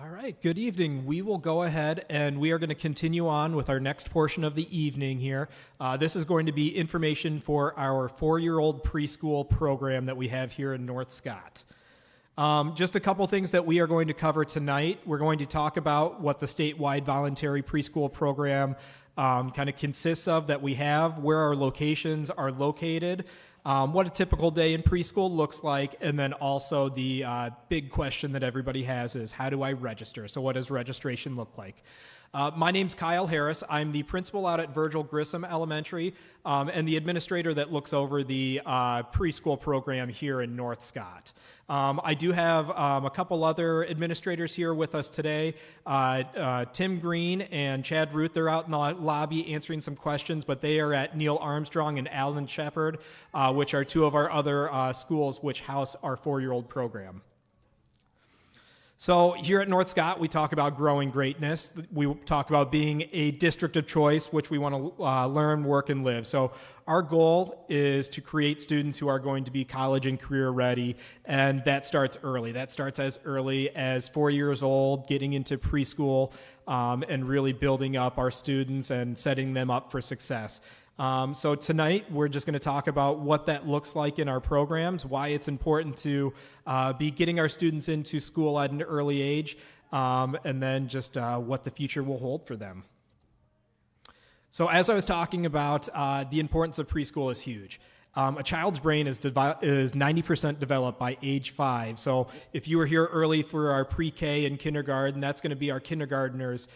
E: All right, good evening. We will go ahead and we are going to continue on with our next portion of the evening here. This is going to be information for our 4-year-old preschool program that we have here in North Scott. Just a couple things that we are going to cover tonight. We're going to talk about what the statewide voluntary preschool program kind of consists of that we have, where our locations are located, what a typical day in preschool looks like, and then also the big question that everybody has is, how do I register? So what does registration look like? My name's Kyle Harris. I'm the principal out at Virgil Grissom Elementary and the administrator that looks over the preschool program here in North Scott. I do have a couple other administrators here with us today. Tim Green and Chad Ruth, they're out in the lobby answering some questions, but they are at Neil Armstrong and Alan Shepard, which are two of our other schools which house our 4-year-old program. So here at North Scott, we talk about growing greatness. We talk about being a district of choice, which we want to learn, work, and live. So our goal is to create students who are going to be college and career ready, and that starts early. That starts as early as 4 years old, getting into preschool, and really building up our students and setting them up for success. So tonight, we're just going to talk about what that looks like in our programs, why it's important to be getting our students into school at an early age, and then just what the future will hold for them. So as I was talking about, the importance of preschool is huge. A child's brain is 90% developed by age 5. So if you were here early for our pre-K and kindergarten, that's going to be our kindergartners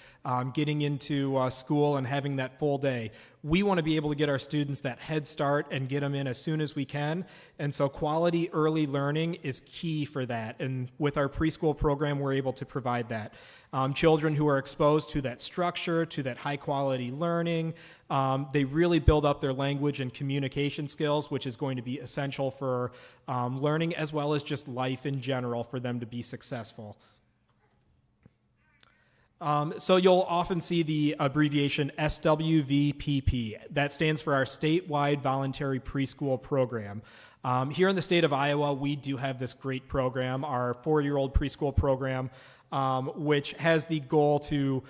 E: getting into school and having that full day. We want to be able to get our students that head start and get them in as soon as we can. And so quality early learning is key for that. And with our preschool program, we're able to provide that. Children who are exposed to that structure, to that high quality learning, they really build up their language and communication skills, which is going to be essential for learning as well as just life in general for them to be successful. So you'll often see the abbreviation SWVPP. That stands for our statewide voluntary preschool program. Here in the state of Iowa, we do have this great program, our 4-year-old preschool program, which has the goal to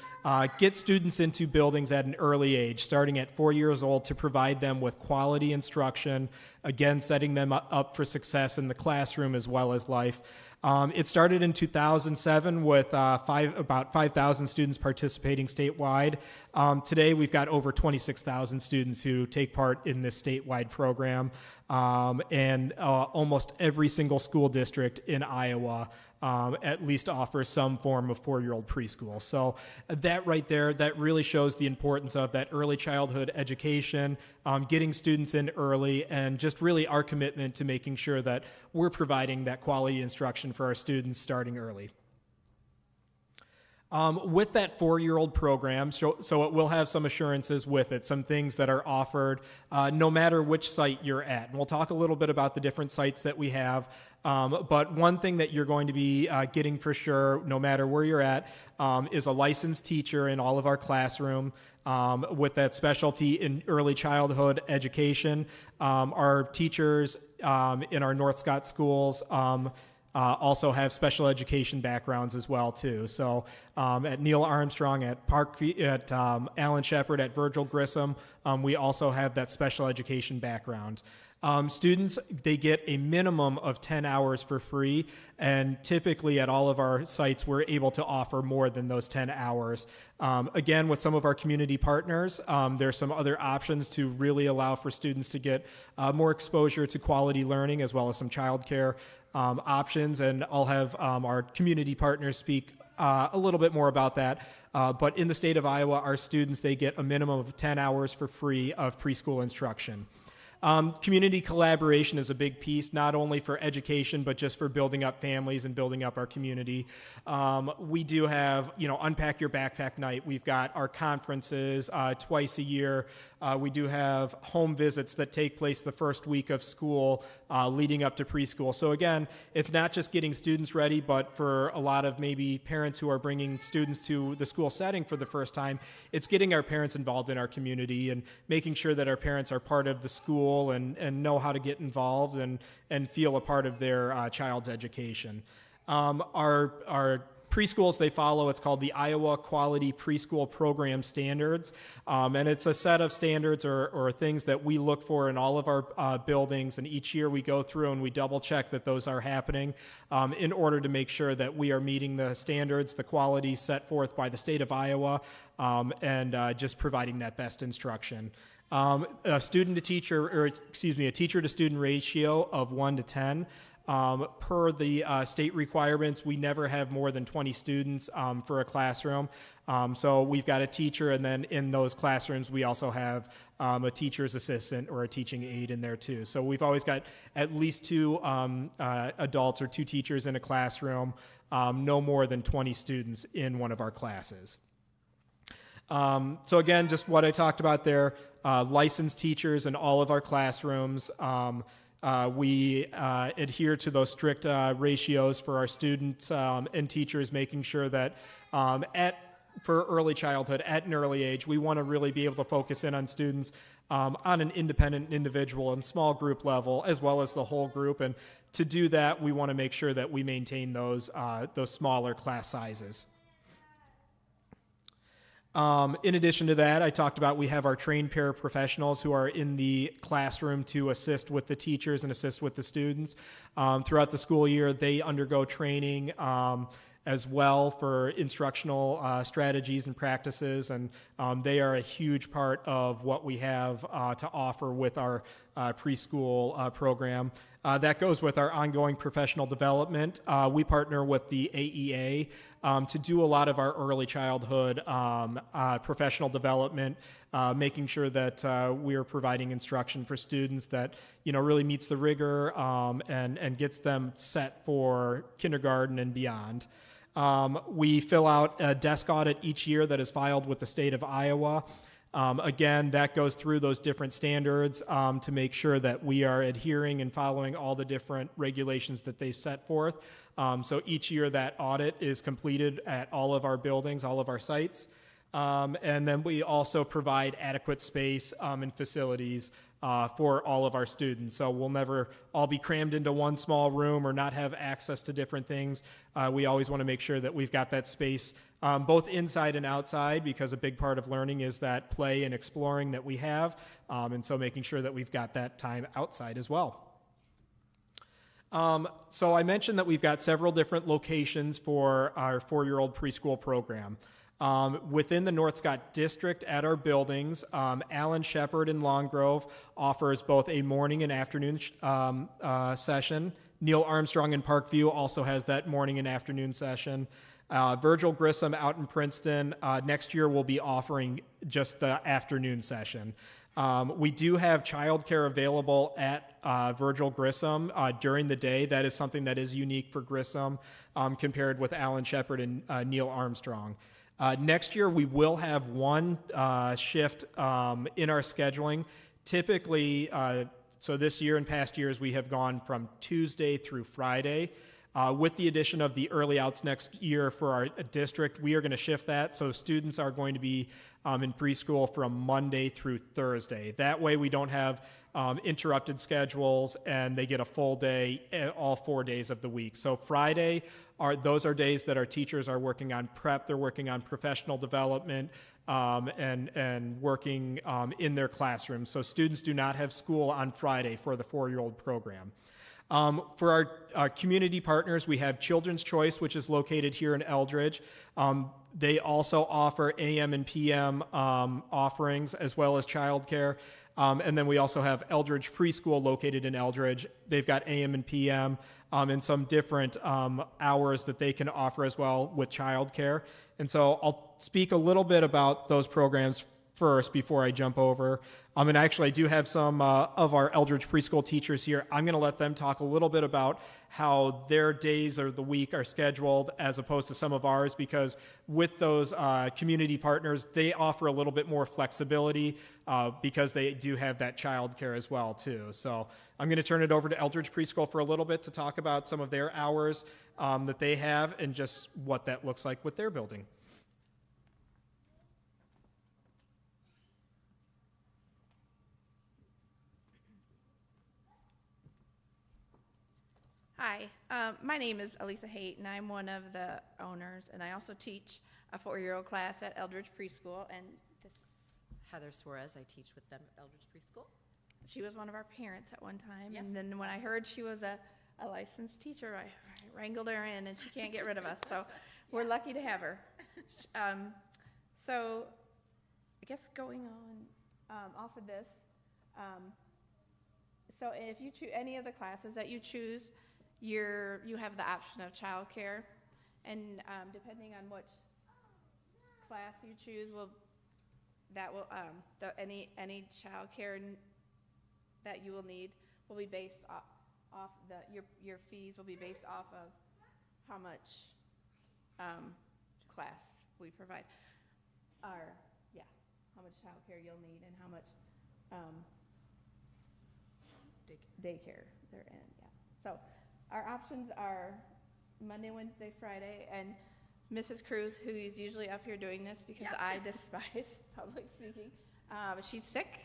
E: get students into buildings at an early age, starting at 4 years old, to provide them with quality instruction, again, setting them up for success in the classroom as well as life. It started in 2007 with about 5,000 students participating statewide. Today, we've got over 26,000 students who take part in this statewide program, and almost every single school district in Iowa at least offers some form of 4-year-old preschool. So that right there, that really shows the importance of that early childhood education, getting students in early, and just really our commitment to making sure that we're providing that quality instruction for our students starting early. With that 4-year-old program, so it will have some assurances with it, some things that are offered no matter which site you're at. And we'll talk a little bit about the different sites that we have. But one thing that you're going to be getting for sure, no matter where you're at, is a licensed teacher in all of our classroom with that specialty in early childhood education. Our teachers in our North Scott schools also have special education backgrounds as well too. So at Neil Armstrong, at Alan Shepard, at Virgil Grissom, we also have that special education background. Students, they get a minimum of 10 hours for free, and typically at all of our sites, we're able to offer more than those 10 hours. Again, with some of our community partners, there's some other options to really allow for students to get more exposure to quality learning as well as some childcare options, and I'll have our community partners speak a little bit more about that. But in the state of Iowa, our students, they get a minimum of 10 hours for free of preschool instruction. Community collaboration is a big piece, not only for education, but just for building up families and building up our community. We do have, Unpack Your Backpack Night. We've got our conferences twice a year. We do have home visits that take place the first week of school leading up to preschool. So again, it's not just getting students ready, but for a lot of maybe parents who are bringing students to the school setting for the first time, it's getting our parents involved in our community and making sure that our parents are part of the school and know how to get involved and feel a part of their child's education. Our preschools, they follow, it's called the Iowa Quality Preschool Program Standards. And it's a set of standards or things that we look for in all of our buildings. And each year we go through and we double check that those are happening in order to make sure that we are meeting the standards, the quality set forth by the state of Iowa, and just providing that best instruction. A student to teacher, or excuse me, a teacher to student ratio of 1 to 10. Per the state requirements, we never have more than 20 students for a classroom. So we've got a teacher, and then in those classrooms, we also have a teacher's assistant or a teaching aide in there too. So we've always got at least 2 adults or 2 teachers in a classroom, no more than 20 students in one of our classes. So again, just what I talked about there, licensed teachers in all of our classrooms. We adhere to those strict ratios for our students and teachers, making sure that for early childhood, at an early age, we want to really be able to focus in on students on an independent, individual, and small group level, as well as the whole group. And to do that, we want to make sure that we maintain those smaller class sizes. In addition to that, I talked about we have our trained paraprofessionals who are in the classroom to assist with the teachers and assist with the students. Throughout the school year, they undergo training as well for instructional strategies and practices, and they are a huge part of what we have to offer with our preschool program. That goes with our ongoing professional development. We partner with the AEA to do a lot of our early childhood professional development, making sure that we are providing instruction for students that really meets the rigor and gets them set for kindergarten and beyond. We fill out a desk audit each year that is filed with the state of Iowa. Again, that goes through those different standards to make sure that we are adhering and following all the different regulations that they set forth. So each year that audit is completed at all of our buildings, all of our sites. And then we also provide adequate space and facilities for all of our students. So we'll never all be crammed into one small room or not have access to different things. We always want to make sure that we've got that space both inside and outside, because a big part of learning is that play and exploring that we have. And so making sure that we've got that time outside as well. So I mentioned that we've got several different locations for our 4-year-old preschool program. Within the North Scott district at our buildings, Allen Shepherd in Long Grove offers both a morning and afternoon session. Neil Armstrong in Parkview also has that morning and afternoon session. Virgil Grissom out in Princeton next year will be offering just the afternoon session. We do have childcare available at Virgil Grissom during the day. That is something that is unique for Grissom compared with Allen Shepherd and Neil Armstrong. Next year, we will have one shift in our scheduling. Typically, so this year and past years, we have gone from Tuesday through Friday. With the addition of the early outs next year for our district, we are going to shift that. So students are going to be in preschool from Monday through Thursday. That way we don't have interrupted schedules, and they get a full day all 4 days of the week. So Friday, those are days that our teachers are working on prep. They're working on professional development and working in their classrooms. So students do not have school on Friday for the 4-year-old program. For our community partners, we have Children's Choice, which is located here in Eldridge. They also offer AM and PM offerings as well as childcare. And then we also have Eldridge Preschool located in Eldridge. They've got AM and PM and some different hours that they can offer as well with childcare. And so I'll speak a little bit about those programs first before I jump over. And actually, I do have some of our Eldridge preschool teachers here. I'm going to let them talk a little bit about how their days of the week are scheduled as opposed to some of ours, because with those community partners, they offer a little bit more flexibility because they do have that child care as well, too. So I'm going to turn it over to Eldridge Preschool for a little bit to talk about some of their hours that they have and just what that looks like with their building.
D: Hi,
F: My name is Elisa Haight, and I'm one of the owners, and I also teach a 4-year-old class at Eldridge Preschool, and this,
G: Heather Suarez, I teach with them at Eldridge Preschool.
F: she was one of our parents at one time,
G: Yep.
F: and then when I heard she was a licensed teacher, I wrangled her in, and she can't get rid of us, so we're lucky to have her. So I guess going on off of this, so if you choose any of the classes that you choose, you have the option of childcare, and depending on which class you choose, any childcare that you will need will be based off your fees will be based off of how much class we provide, how much childcare you'll need and how much daycare they're in. Yeah. So our options are Monday, Wednesday, Friday, and Mrs. Cruz, who is usually up here doing this because I despise public speaking, she's sick.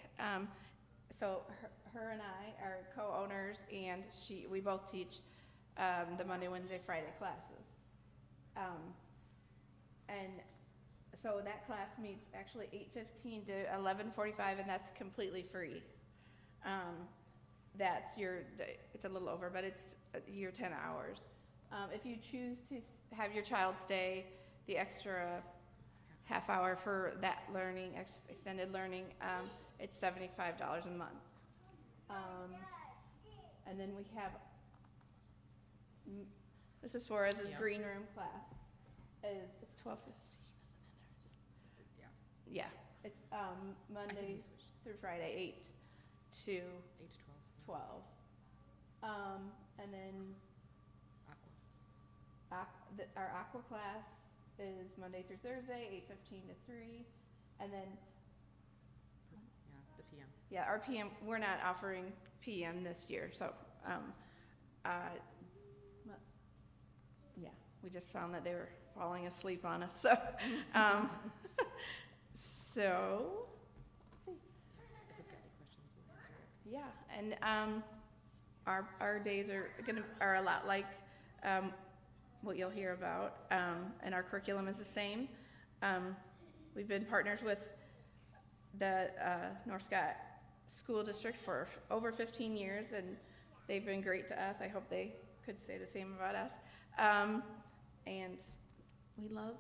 F: So her and I are co-owners, and we both teach the Monday, Wednesday, Friday classes. And so that class meets actually 8:15 to 11:45, and that's completely free. It's a little over, but it's your 10 hours. If you choose to have your child stay the extra half hour for that learning, extended learning, it's $75 a month. And then we have Mrs. Suarez's green room class. It's $12.50. Yeah, it's Monday through Friday, 8 to 12. And then our aqua class is Monday through Thursday, 8:15 to 3, and then
G: the PM.
F: Yeah, our PM, we're not offering PM this year, so we just found that they were falling asleep on us. So, so let's see.
G: If you've got any questions, we'll answer it.
F: Yeah, and our days are a lot like what you'll hear about, and our curriculum is the same. We've been partners with the North Scott School District for over 15 years, and they've been great to us. I hope they could say the same about us. And we love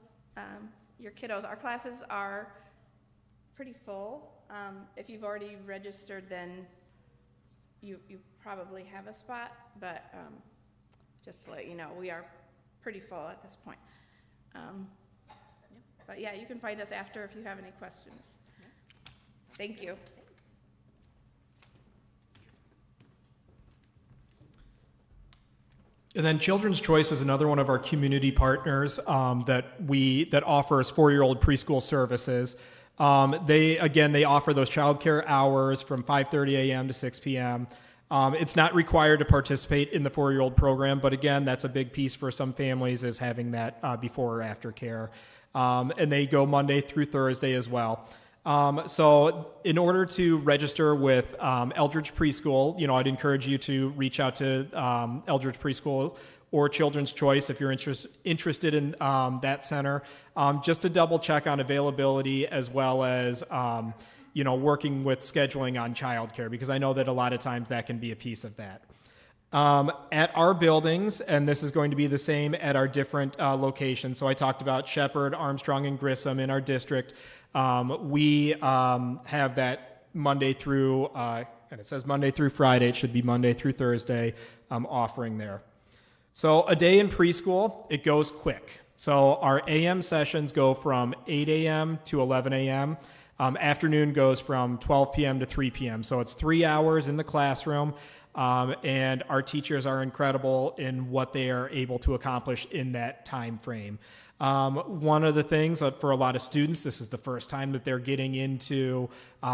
F: your kiddos. Our classes are pretty full. If you've already registered, then you probably have a spot, but just to let you know, we are pretty full at this point. But yeah, you can find us after if you have any questions. Thank you.
E: And then Children's Choice is another one of our community partners that offers 4-year-old preschool services. They offer those childcare hours from 5:30 a.m. to 6 p.m. It's not required to participate in the 4-year-old program, but again, that's a big piece for some families is having that before or after care. And they go Monday through Thursday as well. So in order to register with Eldridge Preschool, I'd encourage you to reach out to Eldridge Preschool or Children's Choice if you're interested in that center, just to double check on availability as well as working with scheduling on childcare, because I know that a lot of times that can be a piece of that. At our buildings, and this is going to be the same at our different locations. So I talked about Shepherd, Armstrong, and Grissom in our district. We have that Monday through, and it says Monday through Friday. It should be Monday through Thursday offering there. So a day in preschool, it goes quick. So our AM sessions go from 8 a.m. to 11 a.m. Afternoon goes from 12 p.m. to 3 p.m. So it's 3 hours in the classroom. And our teachers are incredible in what they are able to accomplish in that time frame. One of the things for a lot of students, this is the first time that they're getting into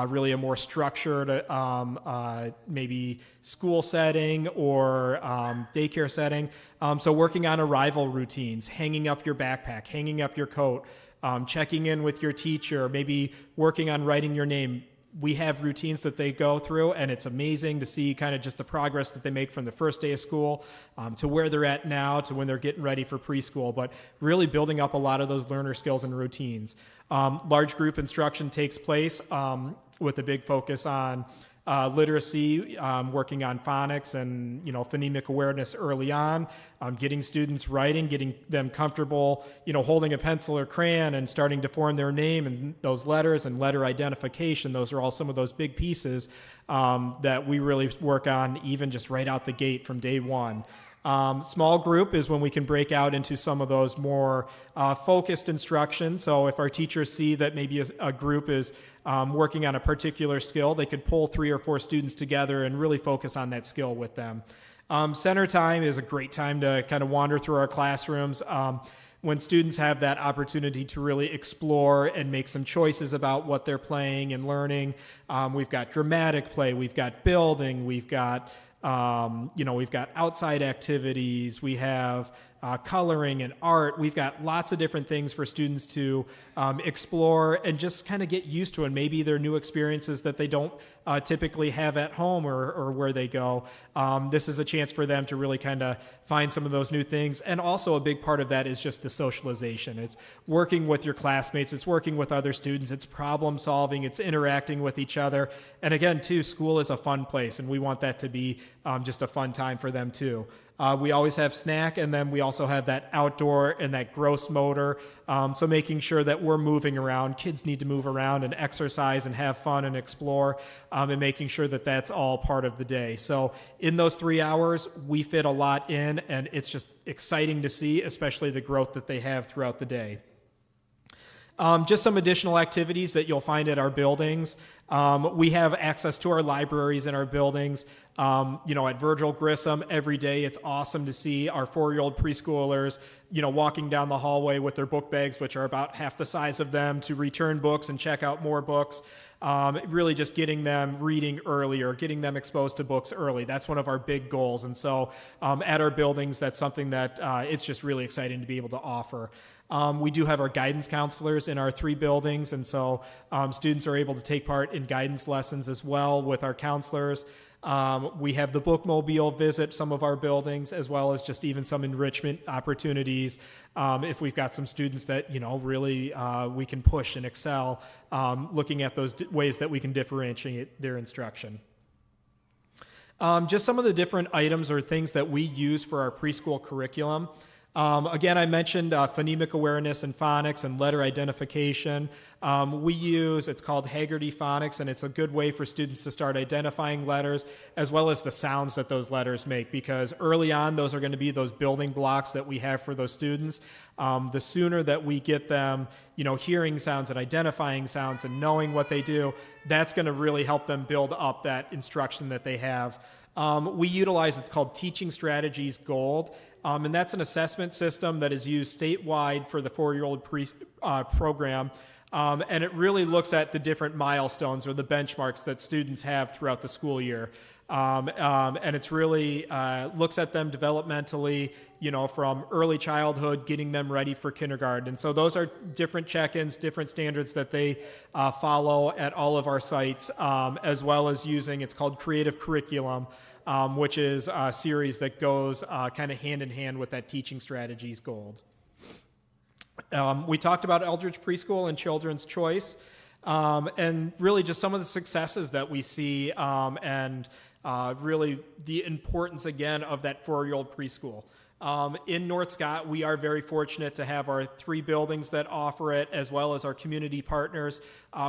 E: really a more structured maybe school setting or daycare setting. So working on arrival routines, hanging up your backpack, hanging up your coat, checking in with your teacher, maybe working on writing your name. we have routines that they go through, and it's amazing to see kind of just the progress that they make from the first day of school to where they're at now to when they're getting ready for preschool, but really building up a lot of those learner skills and routines. Large group instruction takes place with a big focus on literacy, working on phonics and phonemic awareness early on, getting students writing, getting them comfortable, holding a pencil or crayon and starting to form their name and those letters and letter identification. Those are all some of those big pieces that we really work on even just right out the gate from day one. Small group is when we can break out into some of those more focused instruction. So if our teachers see that maybe a group is working on a particular skill, they could pull 3 or 4 students together and really focus on that skill with them. Center time is a great time to kind of wander through our classrooms. When students have that opportunity to really explore and make some choices about what they're playing and learning. We've got dramatic play, we've got building, we've got outside activities, we have coloring and art. We've got lots of different things for students to explore and just kind of get used to, and maybe they're new experiences that they don't typically have at home or where they go. This is a chance for them to really kind of find some of those new things, and also a big part of that is just the socialization. It's working with your classmates, it's working with other students, it's problem solving, it's interacting with each other, and again, too, school is a fun place, and we want that to be just a fun time for them, too. We always have snack, and then we also have that outdoor and that gross motor. So making sure that we're moving around. Kids need to move around and exercise and have fun and explore, and making sure that that's all part of the day. So in those 3 hours, we fit a lot in, and it's just exciting to see, especially the growth that they have throughout the day. Just some additional activities that you'll find at our buildings. We have access to our libraries in our buildings. At Virgil Grissom, every day it's awesome to see our 4-year-old preschoolers, walking down the hallway with their book bags, which are about half the size of them, to return books and check out more books. Really just getting them reading earlier, getting them exposed to books early. That's one of our big goals. And so at our buildings, that's something that it's just really exciting to be able to offer. We do have our guidance counselors in our 3 buildings, and so students are able to take part in guidance lessons as well with our counselors. We have the bookmobile visit some of our buildings, as well as just even some enrichment opportunities if we've got some students that really we can push and excel, looking at those ways that we can differentiate their instruction. Just some of the different items or things that we use for our preschool curriculum. Again, I mentioned phonemic awareness and phonics and letter identification. It's called Haggerty Phonics, and it's a good way for students to start identifying letters as well as the sounds that those letters make, because early on, those are going to be those building blocks that we have for those students. The sooner that we get them, hearing sounds and identifying sounds and knowing what they do, that's going to really help them build up that instruction that they have. We utilize, it's called Teaching Strategies Gold. And that's an assessment system that is used statewide for the 4-year-old program. And it really looks at the different milestones or the benchmarks that students have throughout the school year. And it's really looks at them developmentally, from early childhood, getting them ready for kindergarten. And so those are different check-ins, different standards that they follow at all of our sites, as well as using, it's called Creative Curriculum, which is a series that goes kind of hand in hand with that Teaching Strategies Gold. We talked about Eldridge Preschool and Children's Choice, and really just some of the successes that we see, and really the importance, again, of that 4-year-old preschool. In North Scott, we are very fortunate to have our 3 buildings that offer it, as well as our community partners.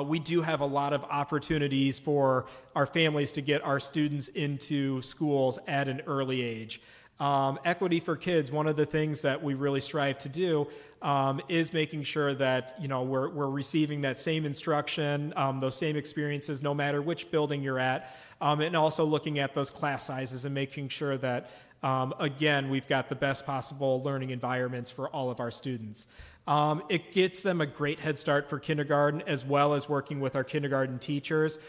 E: We do have a lot of opportunities for our families to get our students into schools at an early age. Equity for kids, one of the things that we really strive to do is making sure that we're receiving that same instruction, those same experiences, no matter which building you're at, and also looking at those class sizes and making sure that again, we've got the best possible learning environments for all of our students. It gets them a great head start for kindergarten, as well as working with our kindergarten teachers.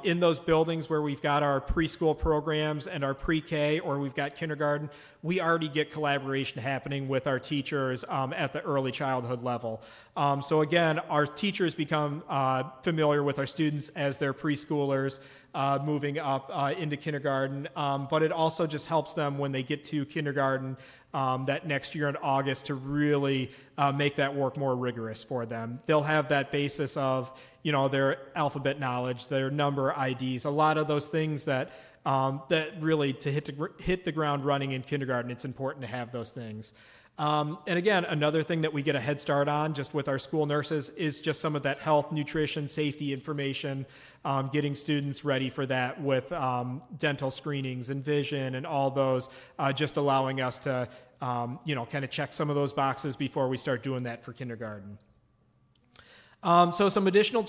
E: In those buildings where we've got our preschool programs and our pre-K, or we've got kindergarten, we already get collaboration happening with our teachers at the early childhood level. So again, our teachers become familiar with our students as they're preschoolers moving up into kindergarten, but it also just helps them when they get to kindergarten that next year in August to really make that work more rigorous for them. They'll have that basis of, their alphabet knowledge, their number IDs, a lot of those things that really to hit the ground running in kindergarten, it's important to have those things. And again, another thing that we get a head start on just with our school nurses is just some of that health, nutrition, safety information, getting students ready for that with dental screenings and vision and all those, just allowing us to, kind of check some of those boxes before we start doing that for kindergarten. So some additional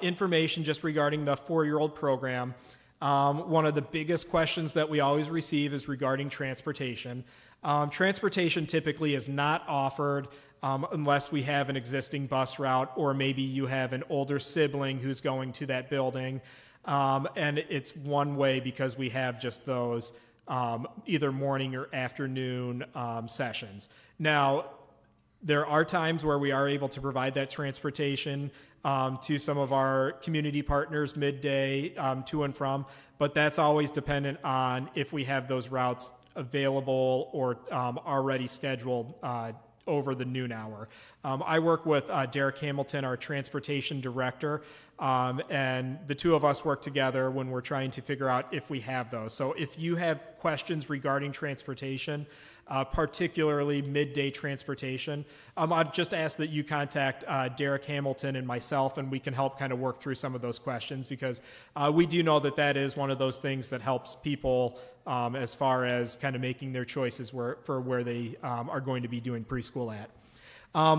E: information just regarding the 4-year-old program. One of the biggest questions that we always receive is regarding transportation. Transportation typically is not offered unless we have an existing bus route, or maybe you have an older sibling who's going to that building. And it's one way because we have just those either morning or afternoon sessions. Now, there are times where we are able to provide that transportation to some of our community partners midday to and from, but that's always dependent on if we have those routes available or already scheduled over the noon hour. I work with Derek Hamilton, our transportation director, and the two of us work together when we're trying to figure out if we have those. So if you have questions regarding transportation, particularly midday transportation, I'd just ask that you contact Derek Hamilton and myself, and we can help kind of work through some of those questions, because we do know that that is one of those things that helps people as far as kind of making their choices for where they are going to be doing preschool at.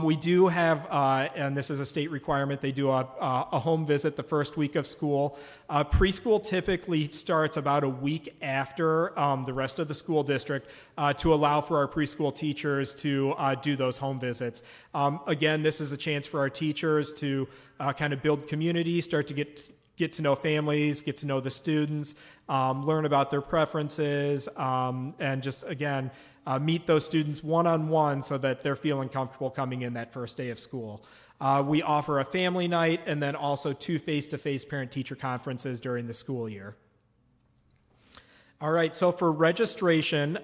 E: We do have, and this is a state requirement, they do a home visit the first week of school. Preschool typically starts about a week after the rest of the school district to allow for our preschool teachers to do those home visits. Again, this is a chance for our teachers to kind of build community, start to get to know families, get to know the students, learn about their preferences, and just, again, meet those students one-on-one so that they're feeling comfortable coming in that first day of school. We offer a family night and then also 2 face-to-face parent-teacher conferences during the school year. All right, so for registration,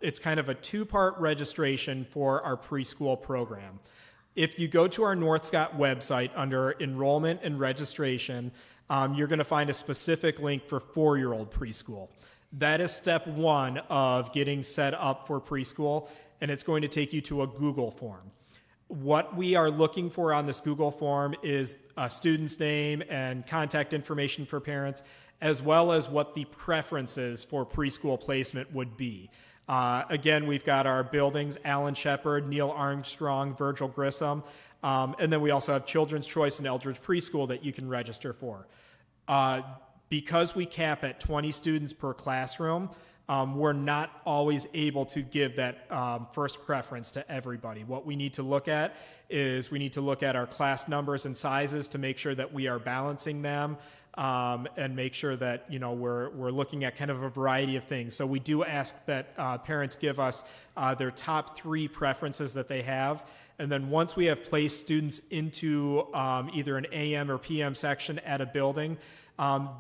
E: it's kind of a 2-part registration for our preschool program. If you go to our North Scott website under enrollment and registration, you're going to find a specific link for 4-year-old preschool. That is step 1 of getting set up for preschool, and it's going to take you to a Google form. What we are looking for on this Google form is a student's name and contact information for parents, as well as what the preferences for preschool placement would be. Again, we've got our buildings, Alan Shepard, Neil Armstrong, Virgil Grissom, and then we also have Children's Choice and Eldridge Preschool that you can register for. Because we cap at 20 students per classroom, we're not always able to give that first preference to everybody. What we need to look at is we need to look at our class numbers and sizes to make sure that we are balancing them, and make sure that we're looking at kind of a variety of things. So we do ask that parents give us their top 3 preferences that they have, and then once we have placed students into either an AM or PM section at a building,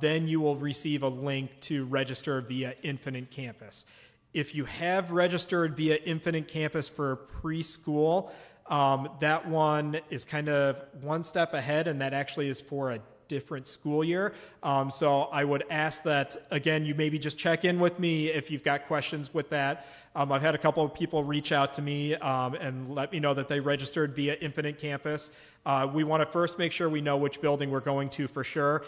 E: then you will receive a link to register via Infinite Campus. If you have registered via Infinite Campus for preschool, that one is kind of one step ahead, and that actually is for a different school year. So I would ask that, again, you maybe just check in with me if you've got questions with that. I've had a couple of people reach out to me and let me know that they registered via Infinite Campus. We want to first make sure we know which building we're going to for sure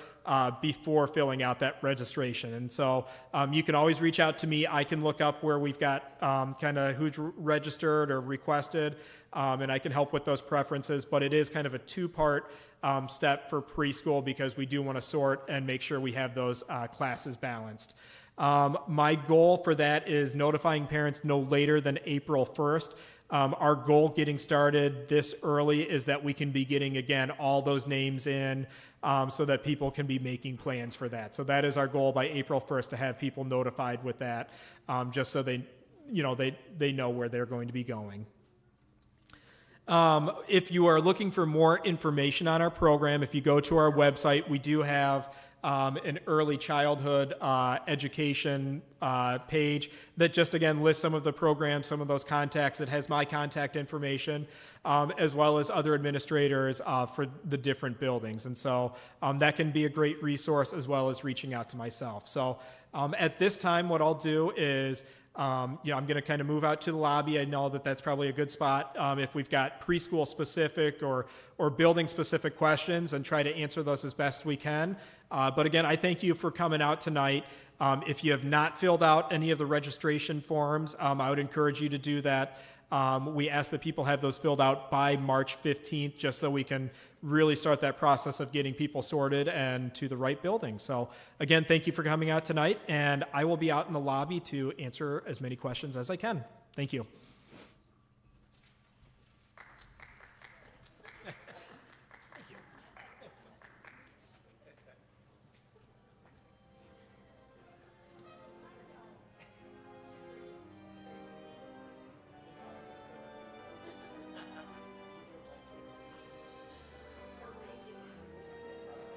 E: before filling out that registration. And so you can always reach out to me. I can look up where we've got kind of who's registered or requested, and I can help with those preferences. But it is kind of a 2-part step for preschool because we do want to sort and make sure we have those classes balanced. My goal for that is notifying parents no later than April 1st. Our goal getting started this early is that we can be getting, again, all those names in so that people can be making plans for that. So that is our goal by April 1st, to have people notified with that, just so they know where they're going to be going. If you are looking for more information on our program, if you go to our website, we do have an early childhood education page that just, again, lists some of the programs, some of those contacts. It has my contact information, as well as other administrators for the different buildings. And so that can be a great resource, as well as reaching out to myself. So at this time, what I'll do is, I'm going to kind of move out to the lobby. I know that that's probably a good spot if we've got preschool specific or building specific questions, and try to answer those as best we can. But again, I thank you for coming out tonight. If you have not filled out any of the registration forms, I would encourage you to do that. We ask that people have those filled out by March 15th, just so we can really start that process of getting people sorted and to the right building. So again, thank you for coming out tonight, and I will be out in the lobby to answer as many questions as I can. Thank you.